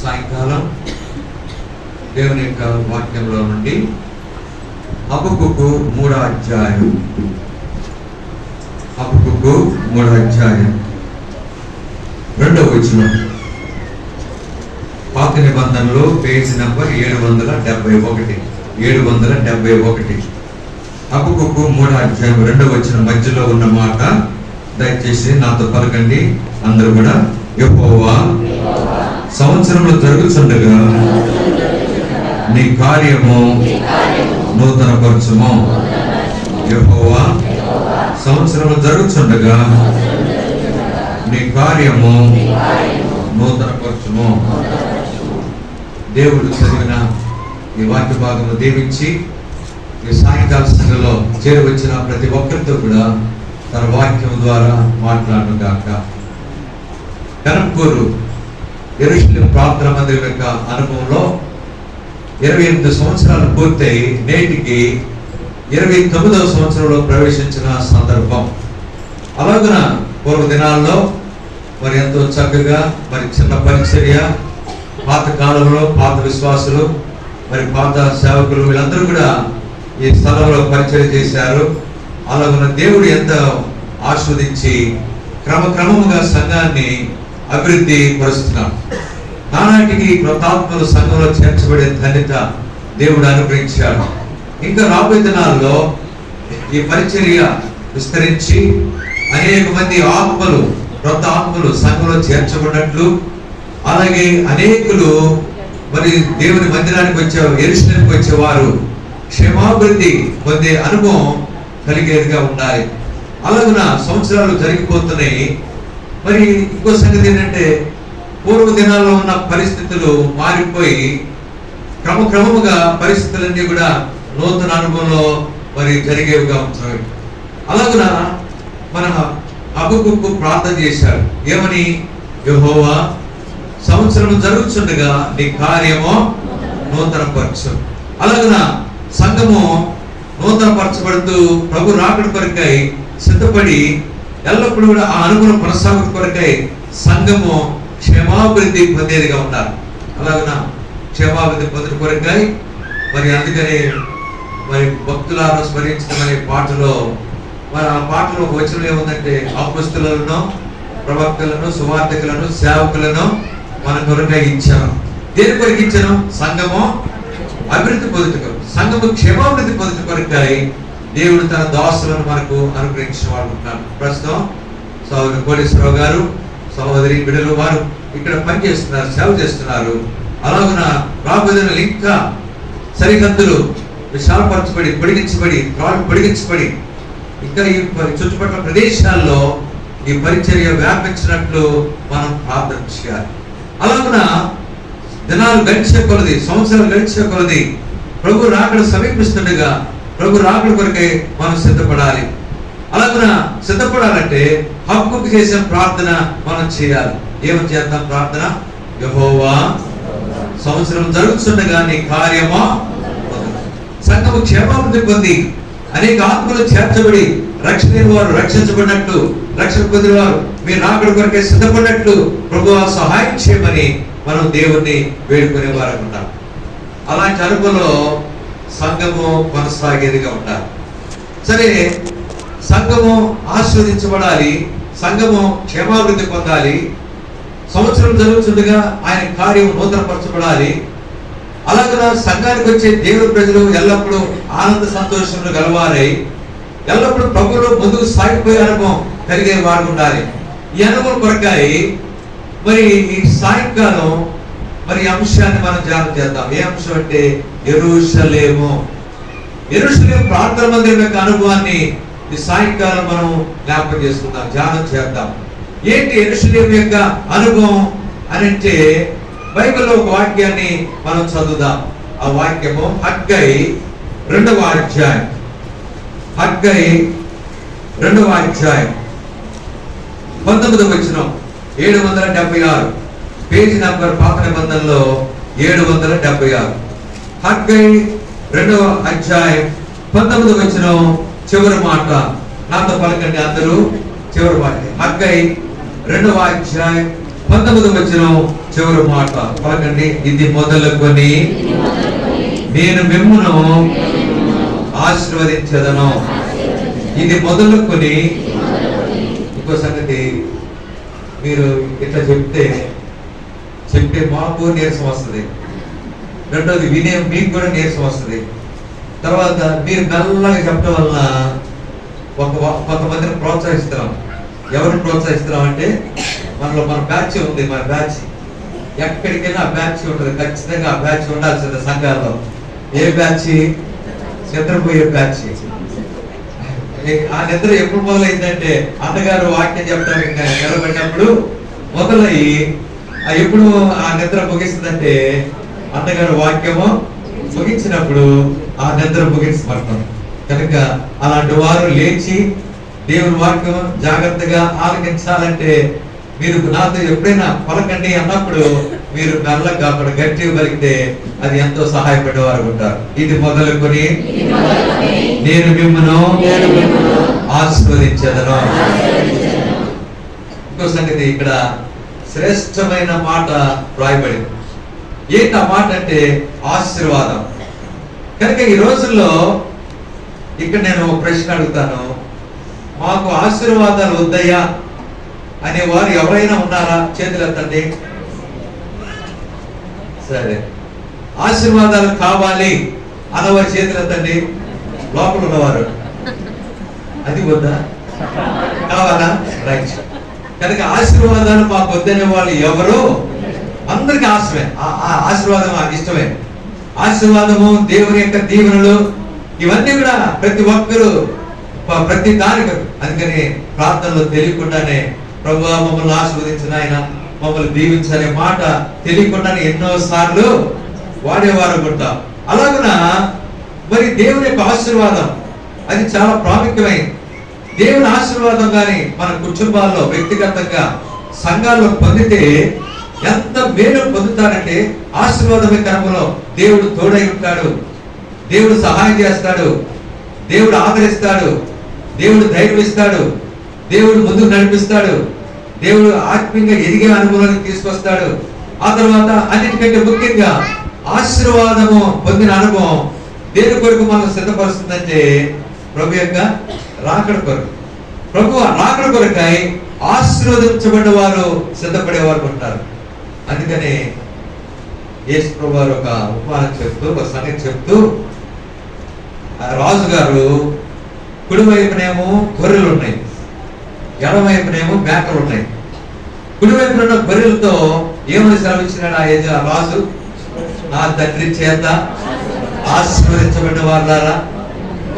సాయంకాలం దేవుని యొక్క వాక్యంలో నుండి హబక్కూకు 3వ అధ్యాయం, హబక్కూకు 3వ అధ్యాయం 2వ వచనం. పాత నిబంధనలో పేజీ నంబర్ 771. హబక్కూకు 3వ అధ్యాయం 2వ వచనం మధ్యలో ఉన్న మాట దయచేసి నాతో పలకండి అందరూ కూడా. యెహోవా సంవత్సరంలో జరుగుతుండగా నీ కార్యము నూతనపరచుము. యెహోవా సంవత్సరంలో జరుగుతుండగా నీ కార్యము నూతనపరచుము. దేవుడు చదివిన ఈ వాక్య భాగంలో దీవించి ఈ సాయంకాల సంఘంలో చేరువచ్చిన ప్రతి ఒక్కరితో కూడా తన వాక్యం ద్వారా మాట్లాడను గాక. కనంపూరు యెరూషలేం ప్రార్థన మందిరం యొక్క అనుభవంలో 28 సంవత్సరాలు పూర్తయి నేటికి 29వ సంవత్సరంలో ప్రవేశించిన సందర్భం. అలాగున పూర్వ దినాల్లో మరి ఎంతో చక్కగా మరి చిన్న పరిచర్య, పాత కాలంలో పాత విశ్వాసులు మరి పాత సేవకులు వీళ్ళందరూ కూడా ఈ స్థలంలో పరిచర్య చేశారు. అలాగున దేవుడు ఎంతో ఆస్వాదించి క్రమక్రమముగా సంఘాన్ని అభివృద్ధి పరుస్తున్నాడు. నానాటికి కృతాత్మలు సంఘంలో చేర్చబడే ధన్యత దేవుడు అనుగ్రహించాడు. ఇంకా రాబోయే దినాల్లో ఈ పరిచర్య విస్తరించి అనేక మంది ఆత్మలు, క్రొత్త ఆత్మలు సంఘంలో చేర్చబడినట్లు, అలాగే అనేకులు మరి దేవుని మందిరానికి వచ్చే, యెరూషలేముకి వచ్చేవారు క్షేమాభివృద్ధి పొందే అనుభవం కలిగేదిగా ఉండాలి. అలాగున సంవత్సరాలు జరిగిపోతున్నాయి. మరి ఇంకో సంగతి ఏంటంటే పూర్వ దినాల్లో ఉన్న పరిస్థితులు మారిపోయి క్రమక్రమముగా పరిస్థితులన్నీ కూడా నూతన అనుభవంలో మరి జరిగేవిగా ఉంటున్నాయి. అలాగున మన హబక్కూకు ప్రార్థన చేశాడు. ఏమని? యెహోవా సంవత్సరం జరుగుతుండగా నీ కార్యము నూతనపరచు. అలాగున సంఘము నూతనపరచబడుతూ ప్రభు రాకడ కొరకై సిద్ధపడి ఎల్లప్పుడూ కూడా ఆ అనుగుణ కొనసాగు కొరకై సంఘము క్షేమాభివృద్ధి పొందేదిగా ఉన్నారు. అలాగున క్షేమాభివృద్ధి పొందిన కొరకై మరి అందుకని మరి భక్తులను స్మరించడం అనే పాటలో మరి ఆ పాటలో ఒక వచనం ఏముందంటే, అపొస్తలులను, ప్రవక్తలను, సువార్తికులను, సేవకులను మన కొరకై ఇచ్చాను. దేని కొరకు ఇచ్చాను? సంఘము అభివృద్ధి పొందుటకు, సంఘము క్షేమాభివృద్ధి పొందుట కొరకై దేవుడు తన దాసులను మనకు అనుగ్రహించిన వాడు ఉంటారు. ప్రస్తుతం సోదరు కోటేశ్వరరావు గారు, సహోదరి బిడ్డలు వారు ఇక్కడ పనిచేస్తున్నారు, సేవ చేస్తున్నారు. అలాగున రాబోయే ఇంకా సరిహద్దులు విశాలపరచబడి, పొడిగించబడి ఇంకా ఈ చుట్టుపక్కల ప్రదేశాల్లో ఈ పరిచర్య వ్యాపించినట్లు మనం ప్రార్థన చేయాలి. అలాగున దినాలు గడిచే కొలది, సంవత్సరాలు గడిచే కొలది ప్రభు రాకడ సమీపిస్తుండగా ప్రభు రాకడ కొరకై మనం సిద్ధపడాలి. అలాగున సిద్ధపడాలంటే హబక్కూకు చేసిన ప్రార్థన మనం చేయాలి. ఏమని చేద్దాం ప్రార్థన? యెహోవా సంవత్సరం జరుగుతుండగా నీ కార్యమా, సంఘము క్షేమాభివృద్ధి పొంది అనేక ఆత్మలు చేర్చబడి రక్షణ వారు రక్షించబడినట్లు, రక్షణ పొందిన వారు మీరు రాకడ కొరకై సిద్ధపడినట్లు ప్రభువా సహాయం చేయమని మనం దేవుణ్ణి వేడుకునే వారు ఉంటాం. అలాంటి అనుభవంలో సంఘము కొనసాగేదిగా ఉండాలి. సరే, సంఘము ఆస్వాదించబడాలి, సంఘము క్షేమాభివృద్ధి పొందాలి, సంవత్సరం జరుగుతుండగా ఆయన కార్యం నూతనపరచబడాలి. అలాగే సంఘానికి వచ్చే దేవుని ప్రజలు ఎల్లప్పుడూ ఆనంద సంతోషంలో గలవారై ఎల్లప్పుడూ ప్రభువులో ముందుకు సాగిపోయే అనుభవం కలిగే వారు ఉండాలి. ఈ అనుభవం కొరకై మరి ఈ సాయంకాలం మరి అంశాన్ని మనం ధ్యానం చేద్దాం. ఏ అంశం అంటే యెరూషలేము ప్రార్థన మందిరం యొక్క అనుభవాన్ని ఈ సాయంకాలం మనం జ్ఞాపకం చేసుకుందాం, ధ్యానం చేద్దాం. ఏంటి యెరూషలేము యొక్క అనుభవం అని అంటే బైబిల్లో ఒక వాక్యాన్ని మనం చదువుదాం. ఆ వాక్యము హగ్గై 2వ అధ్యాయం, హగ్గై 2వ అధ్యాయం 19వ వచనం, 776 పేజీ నంబర్ పాత నిబంధనలో 776. హగ్గై 2వ అధ్యాయం 19వ వచనం చివరి మాట. నాతో పలకండి అందరూ చివరి మాట. హగ్గై 2వ అధ్యాయం 19వ వచనం చివరి మాట పలకండి. ఇది మొదలుకొని నేను మిమ్మును ఆశీర్వదించదను. ఇది మొదలుకొని. ఇంకో సంగతి, మీరు ఇట్లా చెప్తే మాకు నీరసం వస్తుంది. రెండోది వినే మీకు కూడా నీరసం వస్తుంది. తర్వాత మీరు మెల్లగా చెప్పడం వలన కొంతమందిని ప్రోత్సహిస్తున్నాం. ఎవరిని ప్రోత్సహిస్తున్నాం అంటే మన బ్యాచ్ ఉంది. మన బ్యాచ్ ఎక్కడికైనా ఆ బ్యాచ్ ఉంటుంది. ఖచ్చితంగా ఆ బ్యాచ్ ఉండాల్సిందే సంఘాల్లో. ఏ బ్యాచ్? నిద్రపోయే బ్యాచ్. ఆ నిద్ర ఎప్పుడు మొదలైందంటే అన్నగారు వాక్యం చెప్పడానికి నిలబడినప్పుడు మొదలయ్యి ఎప్పుడు ఆ నిద్ర ముగిస్తుందంటే అన్నగారు వాక్యము ముగించినప్పుడు ఆ నిద్ర ముగించబడతాం. కనుక అలాంటి వారు లేచి దేవుని వాక్యం జాగ్రత్తగా ఆలకించాలంటే మీరు నాతో ఎప్పుడైనా పలకండి అన్నప్పుడు మీరు మెల్లగా అక్కడ గట్టిగా పలికితే అది ఎంతో సహాయపడేవారు ఉంటారు. ఇది మొదలుకొని నేను మిమ్మును ఆశీర్వదించదను. ఇంకో సంగతి, ఇక్కడ శ్రేష్టమైన మాట రాయబడింది. ఏంటి ఆ మాట అంటే ఆశీర్వాదం. కనుక ఈ రోజుల్లో ఇక్కడ నేను ఒక ప్రశ్న అడుగుతాను. మాకు ఆశీర్వాదాలు వద్దయ్యా అనే వారు ఎవరైనా ఉన్నారా? చేతులు ఎత్తండి. సరే, ఆశీర్వాదాలు కావాలి అన్నవారి చేతులు ఎత్తండి. లోపల ఉన్నవారు అది వద్దా? కావాలా? రైట్. కనుక ఆశీర్వాదాలు మాకు వద్దనే వాళ్ళు ఎవరు? అందరికి ఆశీర్వాదం మాకు ఇష్టమే. ఆశీర్వాదము, దేవుని యొక్క దీవెనలు, ఇవన్నీ కూడా ప్రతి ఒక్కరు ప్రతి దానికి. అందుకని ప్రార్థనలో తెలియకుండానే ప్రభువా మమ్మల్ని ఆశీర్వదించిన ఆయన, మమ్మల్ని దీవించనే మాట తెలియకుండానే ఎన్నో సార్లు వాడేవారు ఉంటాం. అలాగున మరి దేవుని యొక్క ఆశీర్వాదం అది చాలా ప్రాముఖ్యమైనది. దేవుని ఆశీర్వాదం కానీ మన కుటుంబాల్లో, వ్యక్తిగతంగా, సంఘాల్లో పొందితే ఎంత మేలు పొందుతారంటే ఆశీర్వాదమే క్రమంలో దేవుడు తోడై ఉంటాడు, దేవుడు సహాయం చేస్తాడు, దేవుడు ఆదరిస్తాడు, దేవుడు ధైర్యం ఇస్తాడు, దేవుడు ముందుకు నడిపిస్తాడు, దేవుడు ఆత్మీయంగా ఎదిగే అనుభవానికి తీసుకొస్తాడు. ఆ తర్వాత అన్నిటికంటే ముఖ్యంగా ఆశీర్వాదము పొందిన అనుభవం దేని కొరకు మనం సిద్ధపరుస్తుందంటే ప్రభు యొక్క రాకడ కొరకు. ప్రభు రాకడ కొరకై ఆశీర్వదించబడిన వారు సిద్ధపడేవారు ఉంటారు. అందుకని యేసు ప్రభు వారు ఒక ఉపమానం చెప్తూ, ఒక సంగతి చెప్తూ, రాజుగారు కుడివైపునేమో గొర్రెలు ఉన్నాయి, ఎడమవైపునేమో మేకలు ఉన్నాయి. కుడివైపున ఉన్న గొర్రెలతో ఏమని సెలవిచ్చినాడు ఆ రాజు? నా తండ్రి చేత ఆశీర్వదించబడిన వారులారా,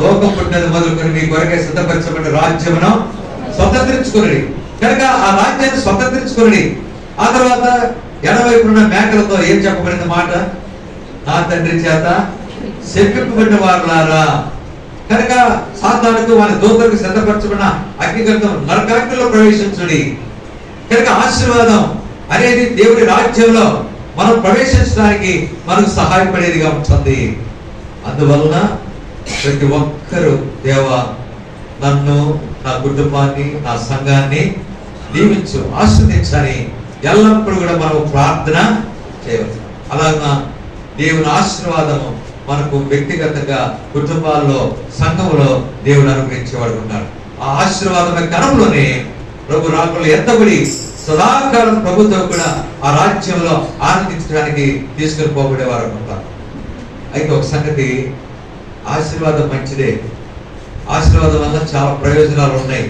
లోకం పుట్టినది మొదలుకొని మీ కొరకై సిద్ధపరచబడిన రాజ్యమును స్వతంత్రించుకుని. కనుక ఆ రాజ్యాన్ని స్వతంత్రించుకుని ఆ తర్వాత ఎడవైపున్న మేకలతో ఏం చెప్పబడింది మాట? నా తండ్రి చేత శపింపబడిన వారులారా. కనుక సాతానుకు వారి దూతలకు సిద్ధపరచబడిన అగ్నిగంధం నరకాగ్నిలో ప్రవేశించుడి. కనుక ఆశీర్వాదం అనేది దేవుడి రాజ్యంలో మనం ప్రవేశించడానికి మనకు సహాయపడేదిగా ఉంటుంది. అందువలన ప్రతి ఒక్కరూ దేవా నన్ను, నా కుటుంబాన్ని, నా సంఘాన్ని దీవించు, ఆశీర్వదించని ఎల్లప్పుడూ కూడా మనం ప్రార్థన చేయవచ్చు. అలాగా దేవుని ఆశీర్వాదము మనకు వ్యక్తిగతంగా, కుటుంబాల్లో, సంఘంలో దేవుడు అనుగ్రహించేవాడు ఉన్నాడు. ఆ ఆశీర్వాదమే కరంలోనే ప్రభు రాకడలో ఎత్తబడి సదాకాలం ప్రభుతో కూడా ఆ రాజ్యంలో ఆనందించడానికి తీసుకుని పోబడేవారు ఉంటారు. అయితే ఒక సంగతి, ఆశీర్వాదం మంచిదే. ఆశీర్వాదం వల్ల చాలా ప్రయోజనాలు ఉన్నాయి.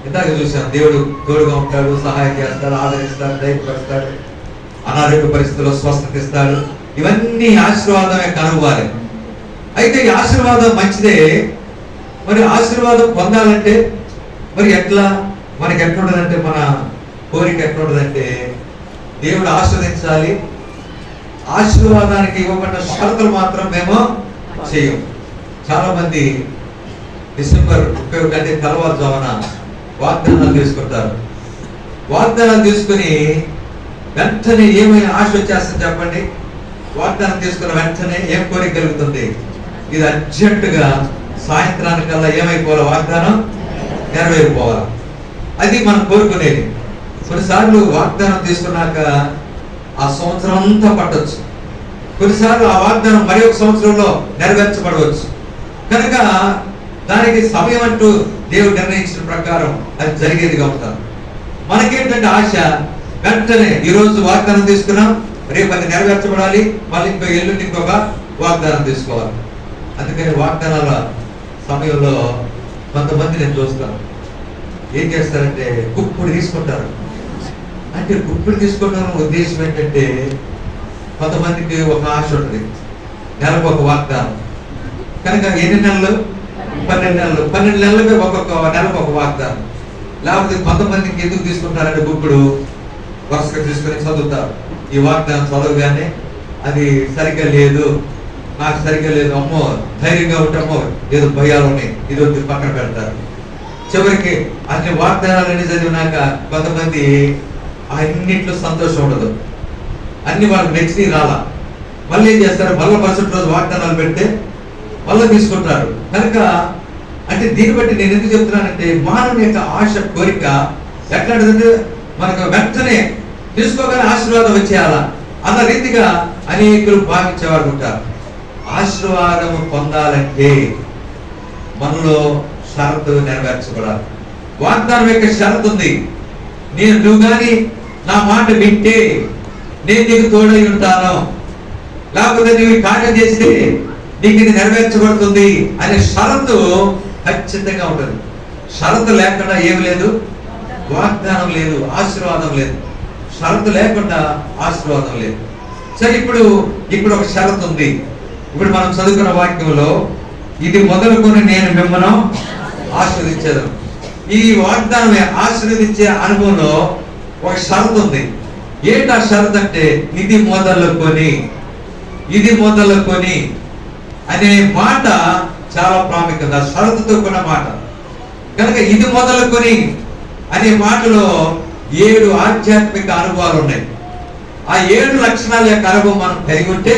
ఇందాక చూసాం, దేవుడు తోడుగా ఉంటాడు, సహాయం చేస్తాడు, ఆదరిస్తాడు, ధైర్యపరుస్తాడు, అనారోగ్య పరిస్థితుల్లో స్వస్థత ఇస్తాడు. ఇవన్నీ ఆశీర్వాదమే కనుగొవాలి. అయితే ఈ ఆశీర్వాదం మంచిదే. మరి ఆశీర్వాదం పొందాలంటే మరి ఎట్లా? మనకి ఎట్లుండదంటే, మన కోరిక ఎట్లుండదంటే, దేవుడు ఆశీర్వదించాలి, ఆశీర్వాదానికి ఇవ్వబడిన షరతులు మాత్రం మేము చేయం. చాలా మంది డిసెంబర్ 31 తెల్లవారుజామున వాగ్దానాలు తీసుకుంటారు. వాగ్దానాలు తీసుకుని వెంటనే ఏమైనా ఆశ వచ్చేస్తుంది చెప్పండి? వాగ్దానం తీసుకున్న వెంటనే ఏం కోరిక కలుగుతుంది? ఇది అర్జెంటుగా సాయంత్రానికల్లా ఏమైపోవాలి? వాగ్దానం నెరవేరిపోవాలి. అది మనం కోరుకునేది. కొన్నిసార్లు వాగ్దానం తీసుకున్నాక ఆ సంవత్సరం అంతా పట్టొచ్చు, కొన్నిసార్లు ఆ వాగ్దానం మరి ఒక సంవత్సరంలో నెరవేర్చబడవచ్చు. కనుక దానికి సమయం అంటూ దేవుడు నిర్ణయించిన ప్రకారం అది జరిగేదిగా ఉంటారు. మనకేంటంటే ఆశ, వెంటనే ఈరోజు వాగ్దానం తీసుకున్నాం, రేపు అది నెరవేర్చబడాలి, మళ్ళీ ఇంకో ఎల్లుండి ఇంకొక వాగ్దానం తీసుకోవాలి. అందుకని వాగ్దానాల సమయంలో కొంతమంది నేను చూస్తాను ఏం చేస్తారంటే గుప్పుడు తీసుకుంటారు. అంటే గుప్పుడు తీసుకోవడం ఉద్దేశం ఏంటంటే కొంతమందికి ఒక ఆశ ఉంటుంది, నెలకు ఒక వాగ్దానం. కనుక ఎన్ని నెలలు? 12 నెలలు. 12 నెలలకి ఒక్కొక్క నెలకు ఒక వాగ్దానం. లేకపోతే కొంతమందికి ఎందుకు తీసుకుంటారంటే గుప్పుడు వరుసగా తీసుకొని చదువుతారు. ఈ వాగ్దానం చదవగానే అది సరిగ్గా లేదు, నాకు సరిగ్గా లేదు, అమ్మో ధైర్యంగా ఉంటామో ఏదో భయాలు ఉన్నాయి, ఇది వచ్చి పక్కన పెడతారు. చివరికి అన్ని వాగ్దానాలన్నీ చదివినాక కొంతమంది అన్నింటిలో సంతోషం ఉండదు, అన్ని వాళ్ళకి నచ్చి రాలా, మళ్ళీ ఏం చేస్తారు, మళ్ళీ మరుసటి రోజు వాగ్దానాలు పెడితే మళ్ళీ తీసుకుంటారు. కనుక అంటే దీన్ని బట్టి నేను ఎందుకు చెప్తున్నానంటే మానవుని యొక్క ఆశ, కోరిక ఎట్లాంటిదంటే మనకు వెంటనే తీసుకోగానే ఆశీర్వాదం వచ్చేయాలా అన్న రీతిగా అనేకులు భావించేవారు ఉంటారు. ఆశీర్వాదం పొందాలంటే మనలో షరతు నెరవేర్చబడాలి. వాగ్దానం యొక్క షరతు ఉంది, నువ్వు కానీ నా మాట వింటే నేను నీకు తోడై ఉంటాను, లేకపోతే నువ్వు ఈ కార్యం చేస్తే నీకు ఇది నెరవేర్చబడుతుంది అనే షరతు ఖచ్చితంగా ఉంటుంది. షరతు లేకుండా ఏమి లేదు, వాగ్దానం లేదు, ఆశీర్వాదం లేదు. షరతు లేకుండా ఆశీర్వాదం లేదు. సరే, ఇప్పుడు ఒక షరతు ఉంది. ఇప్పుడు మనం చదువుకున్న వాక్యంలో ఇది మొదలుకొని నేను మిమ్మల్ని ఆశీర్వదించేదను. ఈ వాగ్దానం ఆశీర్వదించే అనుభవంలో ఒక షరతు ఉంది. ఏంటి ఆ షరతు అంటే ఇది మొదలుకొని అనే మాట చాలా ప్రాముఖ్యత, షరతుతో కూడిన మాట. కనుక ఇది మొదలుకొని అనే మాటలో 7 ఆధ్యాత్మిక అనుభవాలు ఉన్నాయి. ఆ 7 లక్షణాల యొక్క అనుభవం మనం కలిగి ఉంటే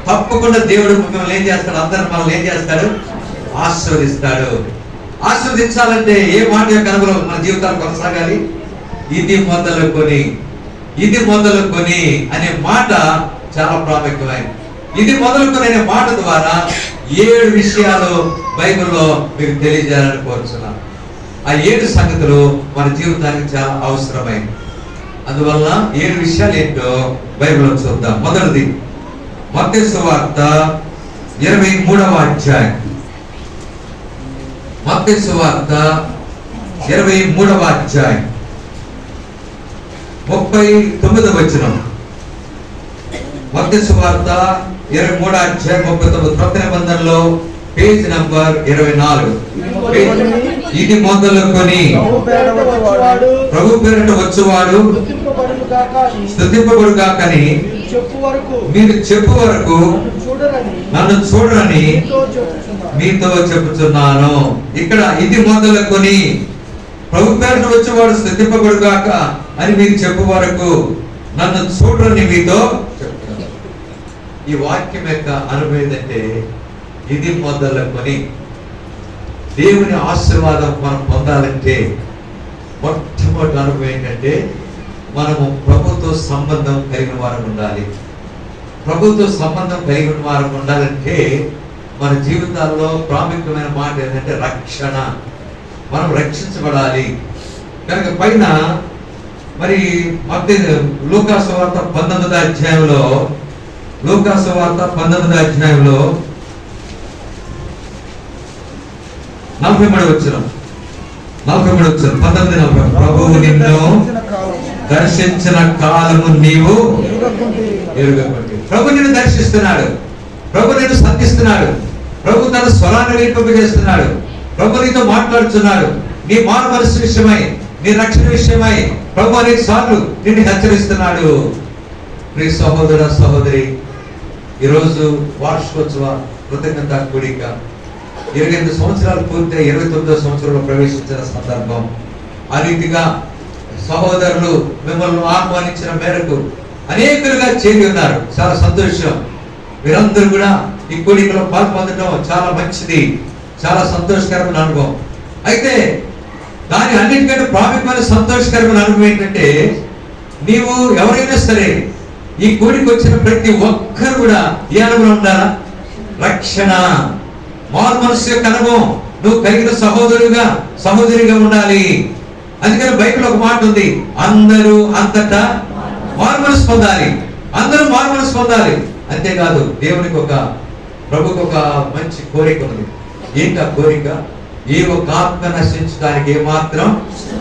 తప్పకుండా దేవుడు మిమ్మల్ని ఏం చేస్తాడు, అందరిని మనల్ని ఏం చేస్తాడు, ఆశీర్వదిస్తాడు. ఆశీర్వదించాలంటే ఏ మాట యొక్క అనుభవం మన జీవితాలు కొనసాగాలి? ఇది మొదలుకొని అనే మాట చాలా ప్రాముఖ్యమైనది. ఇది మొదలుకొని అనే మాట ద్వారా 7 విషయాలు బైబిల్లో మీకు తెలియజేయాలని కోరుతున్నాను. ఆ 7 సంగతులు మన జీవితానికి చాలా అవసరమైనవి. అందువల్ల 7 విషయాలు ఏంటో బైబిల్లో చూద్దాం. మొదటిది మత్తయి సువార్త 23వ అధ్యాయం. మత్తయి సువార్త 23వ అధ్యాయం 39వ వచనం. మత్తయి సువార్త 23వ అధ్యాయం 39, క్రొత్త నిబంధనలో పేజ్ నంబర్ 24. ఇది మొదలుకొని ప్రభు పేరిట వచ్చువాడు స్తుతింపబడుగాకని మీరు చెప్పు వరకు నన్ను చూడరని మీతో చెప్పుచున్నాను. ఇక్కడ ఇది మొదలుకొని ప్రభు పేరిట వచ్చేవాడు స్తుతింపబడుగాక అని మీరు చెప్పు వరకు నన్ను చూడరని మీతో చెప్తున్నాను. ఈ వాక్యం యొక్క అనుభవం ఏంటంటే ఇది మొదలుకొని దేవుని ఆశీర్వాదం మనం పొందాలంటే మొట్టమొదటి అనుభవం ఏంటంటే మనము ప్రభుతో సంబంధం కలిగిన వారు ఉండాలి. ప్రభుతో సంబంధం కలిగిన వారు ఉండాలంటే మన జీవితాల్లో ప్రాముఖ్యమైన మాట ఏంటంటే రక్షణ. మనం రక్షించబడాలి. కనుక పైన మరి లూకాసు వార్త 19వ అధ్యాయంలో 43వ వచనం 19:40 ప్రభువు నిన్ను దర్శించిన కాలము నీవు ఎరుగకుంటి. ప్రభు నిన్ను దర్శిస్తున్నాడు, ప్రభు నిన్ను సంధిస్తున్నాడు, ప్రభు తన స్వరాన్ని వినిపింపజేస్తున్నాడు, ప్రభు నీతో మాట్లాడుతున్నాడు. నీ మారు మనసు విషయమై, నీ రక్షణ విషయమై ప్రభు అనేక సార్లు నిన్ను హెచ్చరిస్తున్నాడు. ప్రియ సహోదర సహోదరి, ఈరోజు వార్షికోత్సవ కృతజ్ఞత కూడిక 28 సంవత్సరాలు పూర్తి 29వ సంవత్సరంలో ప్రవేశించిన సందర్భం. ఆ రీతిగా సహోదరులు మిమ్మల్ని ఆహ్వానించిన మేరకు అనేకులుగా చేరి ఉన్నారు. చాలా సంతోషం. మీరందరూ కూడా ఈ కూడికలో పాల్పొందడం చాలా మంచిది, చాలా సంతోషకరమైన అనుభవం. అయితే దాని అన్నిటికంటే ప్రాముఖ్యమైన సంతోషకరమైన అనుభవం ఏంటంటే, నీవు ఎవరైనా సరే ఈ కూడికి వచ్చిన ప్రతి ఒక్కరు కూడా ఏ అనుభవం ఉండాలా? రక్షణ, మారు మనసు యొక్క అనుభవం నువ్వు కలిగిన సహోదరిగా ఉండాలి. అందుకని బైబిల్ ఒక మాట ఉంది, అందరూ అంతటా మారు మనసు పొందాలి. అందరూ మారు మనసు పొందాలి. అంతేకాదు దేవునికి ప్రభుకు ఒక మంచి కోరిక ఉంది. ఏంటి ఆ కోరిక? ఏ ఒక్క ఆత్మ నశించడానికి ఏమాత్రం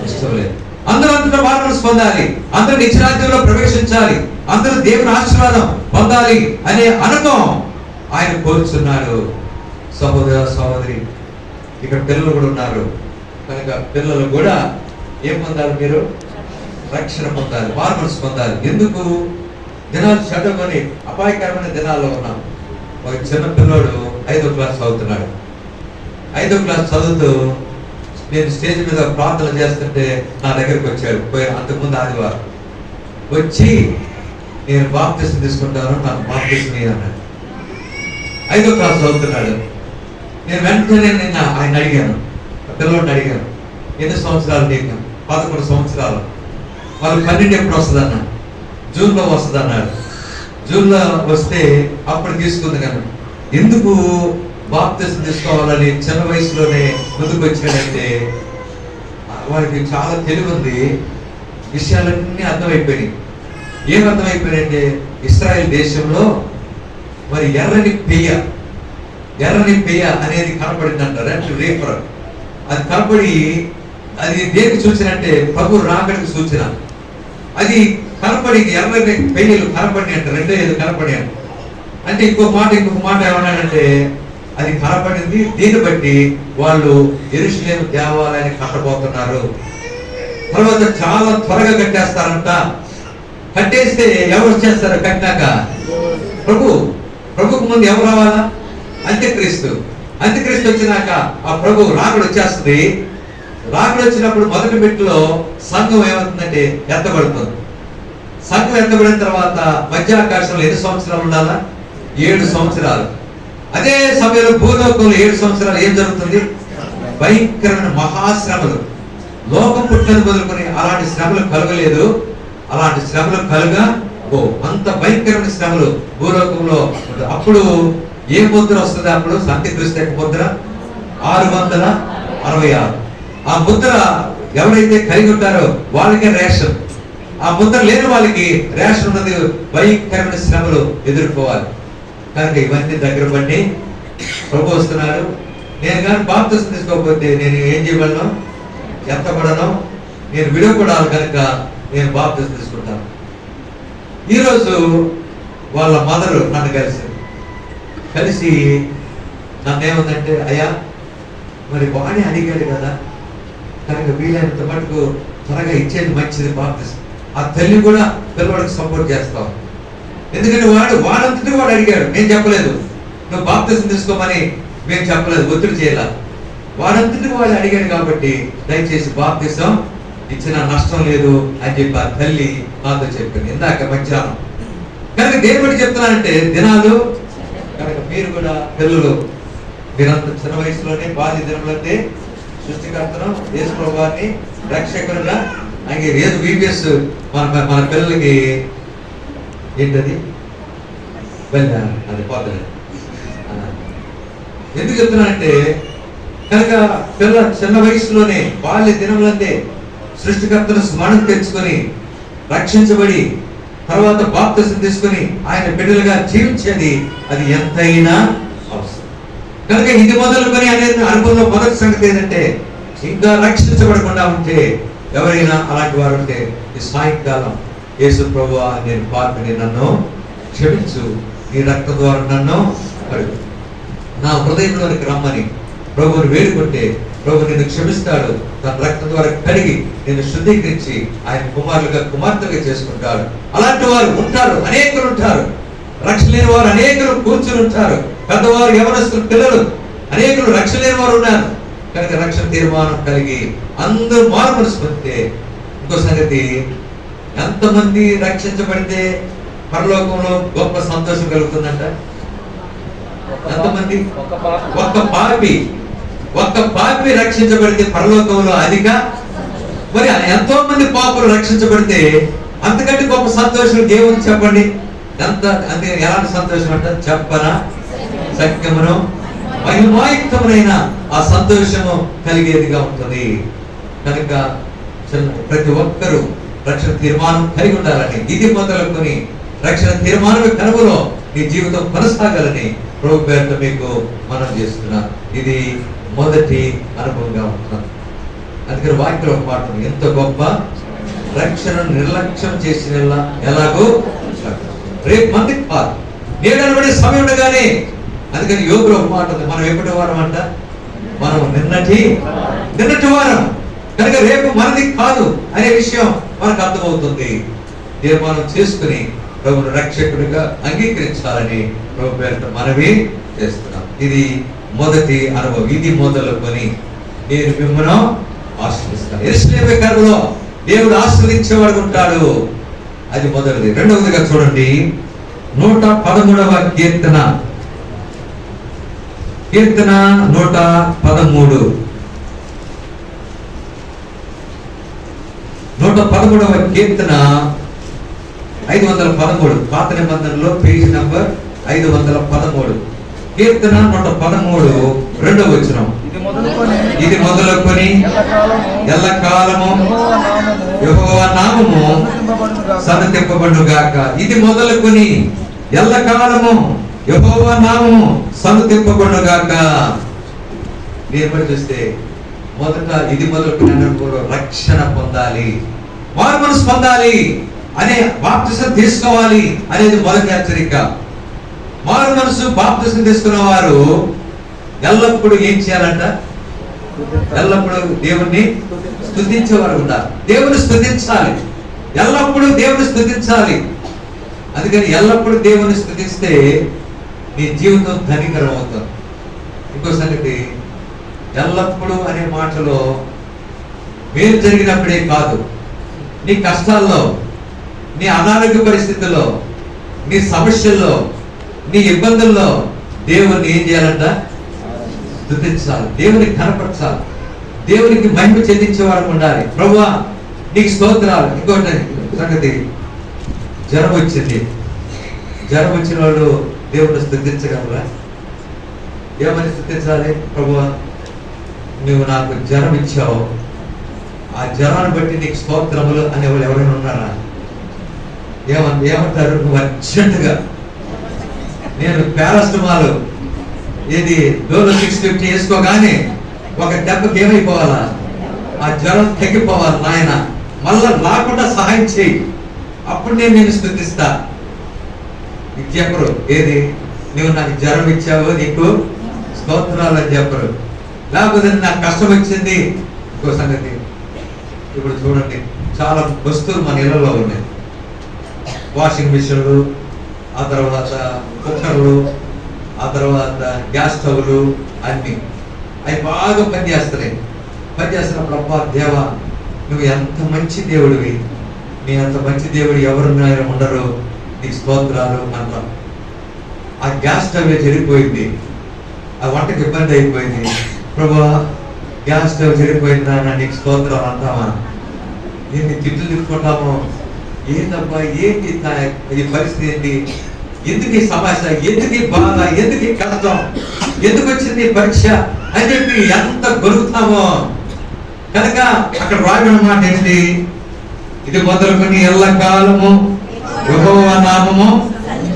ఇష్టం లేదు. అందరూ అంతటా మారు మనసు పొందాలి, అందరూ నిత్యరాజ్యంలో ప్రవేశించాలి, అందరూ దేవుని ఆశీర్వాదం పొందాలి అనే అనుభవం ఆయన కోరుచున్నాడు. సహోదర సహోదరి, ఇక్కడ పిల్లలు కూడా ఉన్నారు కనుక పిల్లలు కూడా ఏం పొందాలి? మీరు రక్షణ పొందాలి, మారు మనసు పొందాలి. ఎందుకు? దినాలు చెడ్డమని అపాయకరమైన దినాల్లో ఉన్నాం. ఒక చిన్న పిల్లోడు 5వ క్లాస్ చదువుతున్నాడు. 5వ క్లాస్ చదువుతూ నేను స్టేజ్ మీద ప్రార్థన చేస్తుంటే నా దగ్గరికి వచ్చాడు. అంతకుముందు ఆదివారం వచ్చి, నేను బాప్తిసం తీసుకుంటాను, నాకు బాప్తిసం అన్నాడు. 5వ క్లాస్ చదువుతున్నాడు. నేను వెంటనే ఆయన అడిగాను, పిల్లవాడిని అడిగాను, ఎన్ని సంవత్సరాలు నీకు? 11 సంవత్సరాలు. వాళ్ళు 12 ఎప్పుడు వస్తుంది అన్న? జూన్లో వస్తుంది అన్నాడు. జూన్లో వస్తే అప్పుడు తీసుకుంది కదా. ఎందుకు బాప్తిసం తీసుకోవాలని చిన్న వయసులోనే ముందుకు వచ్చాడంటే, వాడికి చాలా తెలివి ఉంది, విషయాలన్నీ అర్థమైపోయినాయి. ఏం అర్థమైపోయినాయంటే, ఇశ్రాయేల్ దేశంలో మరి ఎర్రని పెయ్య అనేది కనపడింది అంటారు. రెడ్ రీఫర్ అది కనపడి, అది దేనికి సూచన అంటే ప్రభు రాకడికి సూచన. అది కనపడి ఎర్రని పెయ్యలు కనపడి అంట, రెండో ఏదో కనపడి అంటే ఇంకొక మాట ఏమన్నాడంటే, అది కనపడింది, దీన్ని బట్టి వాళ్ళు యెరూషలేము దేవాలయాన్ని కట్టబోతున్నారు. తర్వాత చాలా త్వరగా కట్టేస్తారంట. కట్టేస్తే ఎవరు వచ్చేస్తారు? కట్టినాక ప్రభుకు ముందు ఎవరు రావాలా? అంత్యక్రీస్తు వచ్చినాక ఆ ప్రభు రాకడ వచ్చేస్తుంది. రాకడ వచ్చినప్పుడు మొదటి మెట్టులో సంఘం ఏమవుతుందంటే ఎత్తబడుతుంది. సంఘం ఎత్తబడిన తర్వాత మధ్యాకాశంలో ఎన్ని సంవత్సరాలు ఉండాలా? 7 సంవత్సరాలు. అదే సమయంలో భూలోకంలో 7 సంవత్సరాలు ఏం జరుగుతుంది? భయంకరమైన మహాశ్రమలు. లోకం పుట్టినది మొదలుకొని అలాంటి శ్రమలు కలగలేదు. అలాంటి శ్రమలు అంత భయంకరమైన శ్రమలు భూలోకంలో. అప్పుడు ఏ ముద్ర వస్తుంది? అప్పుడు అంత్యక్రీస్తు యొక్క ముద్ర 666. ఆ ముద్ర ఎవరైతే కలిగి ఉంటారో వాళ్ళకే రేషన్. ఆ ముద్ర లేని వాళ్ళకి రేషన్ ఉన్నది. భయంకరమైన శ్రమలు ఎదుర్కోవాలి. కనుక ఇవన్నీ దగ్గర పడి ప్రభు వస్తున్నాడు. నేను కానీ బాప్తిసం తీసుకోకపోతే నేను ఏం చేయగలను? ఎత్తబడను, నేను విడవకూడాలి. కనుక నేను బాప్తిసం తీసుకుంటాను. ఈరోజు వాళ్ళ మదరు నన్ను కలిసి నన్నేముందంటే, అయ్యా మరి వాణి అడిగాడు కదా, కనుక వీలైనంత మటుకు త్వరగా ఇచ్చేది మంచిది బాప్తిసం. ఆ తల్లి కూడా పిల్లవాడికి సపోర్ట్ చేస్తాం. ఎందుకంటే వాడంతటి వాడు అడిగాడు, నేను చెప్పలేదు. నువ్వు బాప్తిసం తీసుకోమని మేము చెప్పలేదు, ఒత్తిడి చేయాల. వాడంతటి వాడు అడిగాడు కాబట్టి దయచేసి బాప్తిసం ఇచ్చిన నష్టం లేదు అని చెప్పి ఆ తల్లి నాతో చెప్పింది ఇందాక మధ్యాహ్నం. కనుక దేవుడు చెప్తున్నానంటే దినాలు కనుక మీరు కూడా పిల్లలు మీరంత చిన్న వయసులోనే బాల్య దినములంటే సృష్టికర్తను యేసు ప్రభువాన్ని రక్షకులుగా ఆయనకి ఏదో VBS మన పిల్లలకి ఏంటది అది పోతుంది. ఎందుకు చెప్తున్నానంటే కనుక పిల్ల చిన్న వయసులోనే బాల్య దినములంటే సృష్టికర్తను స్మరణ తెచ్చుకొని రక్షించబడి తర్వాత బాప్తిసం తీసుకుని ఆయన బిడ్డలుగా జీవించేది అది ఎంతైనా అవసరం. కనుక ఇది మొదలుకొని అనేది అనుభవంలో మొదటి సంగతి ఏంటంటే, ఇంకా రక్షించబడకుండా ఉంటే ఎవరైనా అలాంటి వారు ఉంటే ఈ సాయంకాలం యేసు ప్రభువా నేను పాపిని, నన్ను క్షమించు, నీ రక్త ద్వారా నన్ను కడుగు, నా హృదయంలోనికి రమ్మని ప్రభువుని వేడుకుంటే ప్రభు నిన్ను క్షమిస్తాడు. తన రక్తం ద్వారా కడిగి నిన్ను శుద్ధీకరించి ఆయన కుమార్తెగా చేసుకుంటాడు. అలాంటి వారు ఉంటారు, అనేకులు ఉంటారు. రక్షణ లేని వారు అనేకులు కూర్చుని ఉంటారు. పెద్దవారు, యవనస్తులు, పిల్లలు అనేకులు రక్షణ లేని వారు ఉన్నారు. కనుక రక్షణ తీర్మానం కలిగి అందరూ మారు మనసు పొందితే ఇంకో సంగతి, ఎంతమంది రక్షించబడితే పరలోకంలో గొప్ప సంతోషం కలుగుతుందంట. ఎంతమంది? ఒక్క పాపి రక్షించబడితే పరలోకంలో అధిక, మరి ఎంతో మంది పాపులు రక్షించబడితే అంతకంటే గొప్ప సంతోషం దేవుని చెప్పండి. ఎంత అంటే ఎలాంటి సంతోషం అంటే చెప్పనా సత్యమును మహిమాయుక్తమునైన ఆ సంతోషము కలిగేదిగా ఉంటుంది. కనుక ప్రతి ఒక్కరూ రక్షణ తీర్మానం కలిగి ఉండాలని, ఇది మొదలుకొని రక్షణ తీర్మానమే కనుగొలో నీ జీవితం కొనసాగాలని ప్రభు పేరుతో మీకు మనం చేస్తున్నా. ఇది మొదటి అనుభవంగా ఉంటున్నాను. అందుకని వాక్యం ఒక మాట ఉంది, ఎంత గొప్ప రక్షణ నిర్లక్ష్యం చేసిన ఎలాగో రేపు మందికి కాదు, నేడు అనబడే సమయం ఉండగానే. అందుకని యోగులు ఒక మాట ఉంది, మనం ఎప్పటి వారం అంట, మనం నిన్నటి వారం కనుక రేపు మనది కాదు అనే విషయం మనకు అర్థమవుతుంది. తీర్మానం చేసుకుని ప్రభువును రక్షకుడిగా అంగీకరించాలని ప్రభు పేరుతో మనవి చేస్తున్నాం. ఇది మొదటి అనుభవం. ఇది మొదలుకొని నేను మిమ్మల్ని ఆశ్రయిస్తాను. యెరూషలేము కరువులో దేవుడు ఆశ్రయించేవాడు ఉంటాడు. అది మొదటిది. రెండవదిగా చూడండి, 113వ కీర్తన 113వ కీర్తన 513, పాత నిబంధనలో పేజీ నంబర్ 513, కీర్తన 113 రెండవ వచనం. ఇది మొదలుకొని ఎల్లకాలము యెహోవా నామము సన్నుతింపబడుగాక. ఇది మొదలుకొని ఎల్లకాలము యెహోవా నామము సన్నుతింపబడుగాక. నేను చూస్తే మొదట ఇది మొదలుకొని రక్షణ పొందాలి, వారు మనసు పొందాలి అనే బాప్తిసం తీసుకోవాలి అనేది మొదటి హెచ్చరిక. మారు మనసు బాప్తిసం తీసుకున్న వారు ఎల్లప్పుడూ ఏం చేయాలంట? ఎల్లప్పుడూ దేవుణ్ణి స్తుతించేవారు ఉండాలి. దేవుని స్తుతించాలి, ఎల్లప్పుడూ దేవుని స్తుతించాలి. అందుకని ఎల్లప్పుడూ దేవుని స్తుతిస్తే నీ జీవితం ధనికరం అవుతుంది. ఇంకో సంగతి, ఎల్లప్పుడూ అనే మాటలో మేలు జరిగినప్పుడే కాదు, నీ కష్టాల్లో, నీ అనారోగ్య పరిస్థితుల్లో, నీ సమస్యల్లో, నీ ఇబ్బందుల్లో దేవుని ఏం చేయాలంట? స్తుతించాలి, దేవునికి కనపరచాలి, దేవునికి మహిమ చెందించే వారు ఉండాలి. ప్రభువా నీకు స్తోత్రాలు. ఇంకోటి సంగతి, జ్వరం వచ్చింది, జ్వరం వచ్చిన వాళ్ళు దేవుని స్తుతించగలరా? ఏమని స్తుతించాలి? ప్రభువా నువ్వు నాకు జ్వరం ఇచ్చావు, ఆ జ్వరాన్ని బట్టి నీకు స్తోత్రములు అనేవాళ్ళు ఎవరైనా ఉన్నారా? ఏమంటారు? నువ్వు అర్జెంటుగా నేను పారాసిటమాల్ ఏది డోలో 650 వేసుకోగానే ఒక దెబ్బకి ఏమైపోవాలా? ఆ జ్వరం తగ్గిపోవాలి నాయన, మళ్ళా రాకుండా సహాయం చేయి, అప్పుడు నేను స్తుతిస్తా. ఇది చెప్పరు. ఏది? నువ్వు నాకు జ్వరం ఇచ్చావు, నీకు స్తోత్రాలు అని చెప్పరు. లేకపోతే నాకు కష్టం వచ్చింది. ఇంకో సంగతి, ఇప్పుడు చూడండి, చాలా వస్తువులు మన ఇళ్లలో ఉన్నాయి. వాషింగ్ మిషన్లు, ఆ తర్వాత కుక్కర్లు, ఆ తర్వాత గ్యాస్ స్టవ్లు, అన్ని అవి బాగా పనిచేస్తున్నాయి. పనిచేస్తున్నప్పుడు అబ్బా దేవా నువ్వు ఎంత మంచి దేవుడివి, నీ అంత మంచి దేవుడు ఎవరున్నారో ఉండరు, నీకు స్తోత్రాలు అంటాం. ఆ గ్యాస్ స్టవ్ చెడిపోయింది, ఆ వంటకి ఇబ్బంది అయిపోయింది, ప్రభువా గ్యాస్ స్టవ్ చెడిపోయిందా, నీకు స్తోత్రాలు అంటామా? ఎన్ని తిట్లు తిప్పుకుంటామో, ఏంటబ్బా ఏంటి ఈ పరిస్థితి, ఏంటి, ఎందుకు ఈ సమస్య, ఎందుకు ఈ బాధ, ఎందుకు ఈ కష్టం, ఎందుకు వచ్చింది పరీక్ష అని చెప్పి ఎంత గొలుగుతామో. కనుక అక్కడ రాయబడిన మాట ఏంటి? ఇది మొదలుకొని ఎల్లకాలము యెహోవా నామము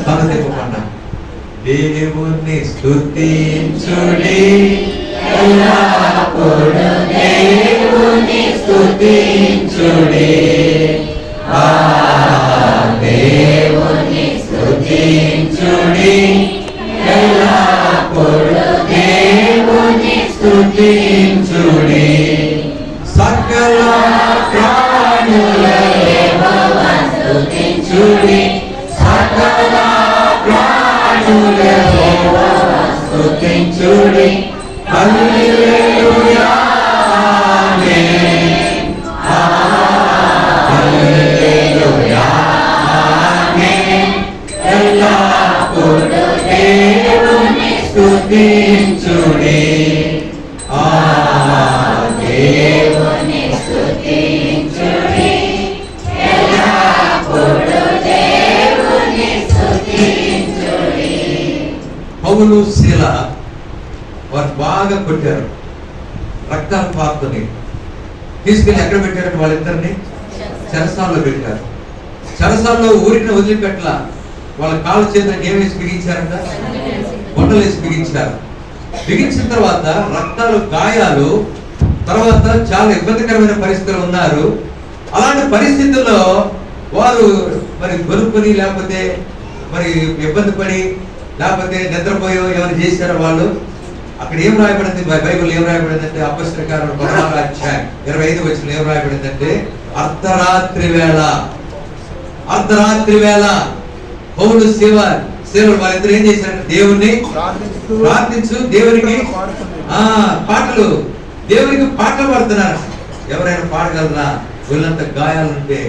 సన్నుతింపబడుగాక. దేవుని స్తుతించుడి, ఎల్లప్పుడూ దేవుని స్తుతించుడి, దేవుని స్తుతించుడి, ఎల్లప్పుడూ దేవుని స్తుతించుడి, సకల ప్రాణుల యెహోవాను స్తుతించుడి, సకల ప్రాణుల యెహోవాను స్తుతించుడి. హల్లెలూయా ఆమేన్, హల్లెలూయా ఆమేన్. ఎల్లప్పుడూ దేవుని స్తుతించుడి, పౌలు శీల వారు బాగా కొట్టారు, రక్తాలు పారుతున్నాయి. తీసుకెళ్ళి ఎక్కడ పెట్టారంటే వాళ్ళిద్దరిని చెరసాల్లో పెట్టారు. చెరసాల్లో ఊరిని వదిలిపెట్టలా, వాళ్ళ కాళ్ళ చేతులకు ఏమేసి బిగించారంట, కొండలు వేసి బిగించారు. బిగించిన తర్వాత రక్తాలు, గాయాలు, తర్వాత చాలా ఇబ్బందికరమైన పరిస్థితులు ఉన్నారు. అలాంటి పరిస్థితుల్లో వారు మరి గొలుపుని లేకపోతే మరి ఇబ్బంది పడి లేకపోతే నిద్రపోయో ఏమైనా చేశారో వాళ్ళు. అక్కడ ఏం రాయబడింది, బైబిల్ ఏం రాయబడిందంటే అపొస్తలుల కార్యములు 16వ అధ్యాయం 25వ వచనంలో ఏం రాయబడిందంటే అర్ధరాత్రి వేళ పౌలు శీలలు వాళ్ళిద్దరు ఏం చేశారంటే దేవుణ్ణి ప్రార్థించు, దేవునికి పాటలు, దేవునికి పాటలు పాడుతున్నారు. ఎవరైనా పాడగలరా? ఒళ్ళంత గాయాలు ఉంటే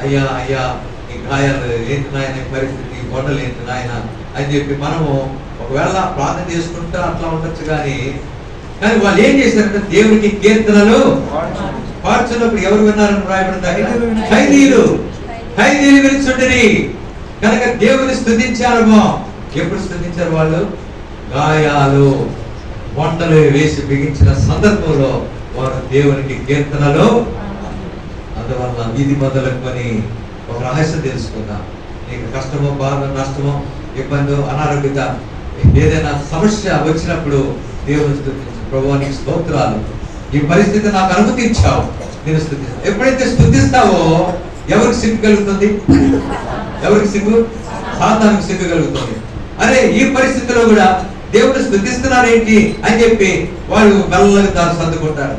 అయ్యా అయ్యా ఈ గాయాలు ఏంటి నాయన, పరిస్థితి గొడవలు ఏంటి నాయన అని చెప్పి మనము ఒకవేళ ప్రార్థన చేసుకుంటా అట్లా ఉండొచ్చు. కానీ వాళ్ళు ఏం చేశారంటే దేవునికి కీర్తనలు పాడుతున్నప్పుడు ఎవరు విన్నారని రాయబడింది? ఖైదీలు వినిచుండని కనుక దేవుని స్తుతించారమో. ఎప్పుడు స్తుతించారు వాళ్ళు? గాయాలు, వంటలు వేసి బిగించిన సందర్భంలో వారు దేవునికి కీర్తనలు. అందువల్ల ఇది మొదలుకొని ఒక రహస్యం తెలుసుకుందాం. నీకు కష్టమో, బాధ, నష్టమో, ఇబ్బంది, అనారోగ్యత, ఏదైనా సమస్య వచ్చినప్పుడు దేవుని స్తుతించు. ప్రభువా నీకు స్తోత్రాలు, ఈ పరిస్థితి నాకు అనుమతించావు, నేను స్తుతిస్తాను. ఎప్పుడైతే స్తుతిస్తావో ఎవరికి సిగ్గు కలుగుతుంది? ఎవరికి సిగ్గు? సాతానుకు సిగ్గు కలుగుతుంది. అరే ఈ పరిస్థితిలో కూడా దేవుని స్తుతిస్తున్నారేంటి అని చెప్పి వాళ్ళు మెల్లగా దాన్ని సర్దుకుంటారు.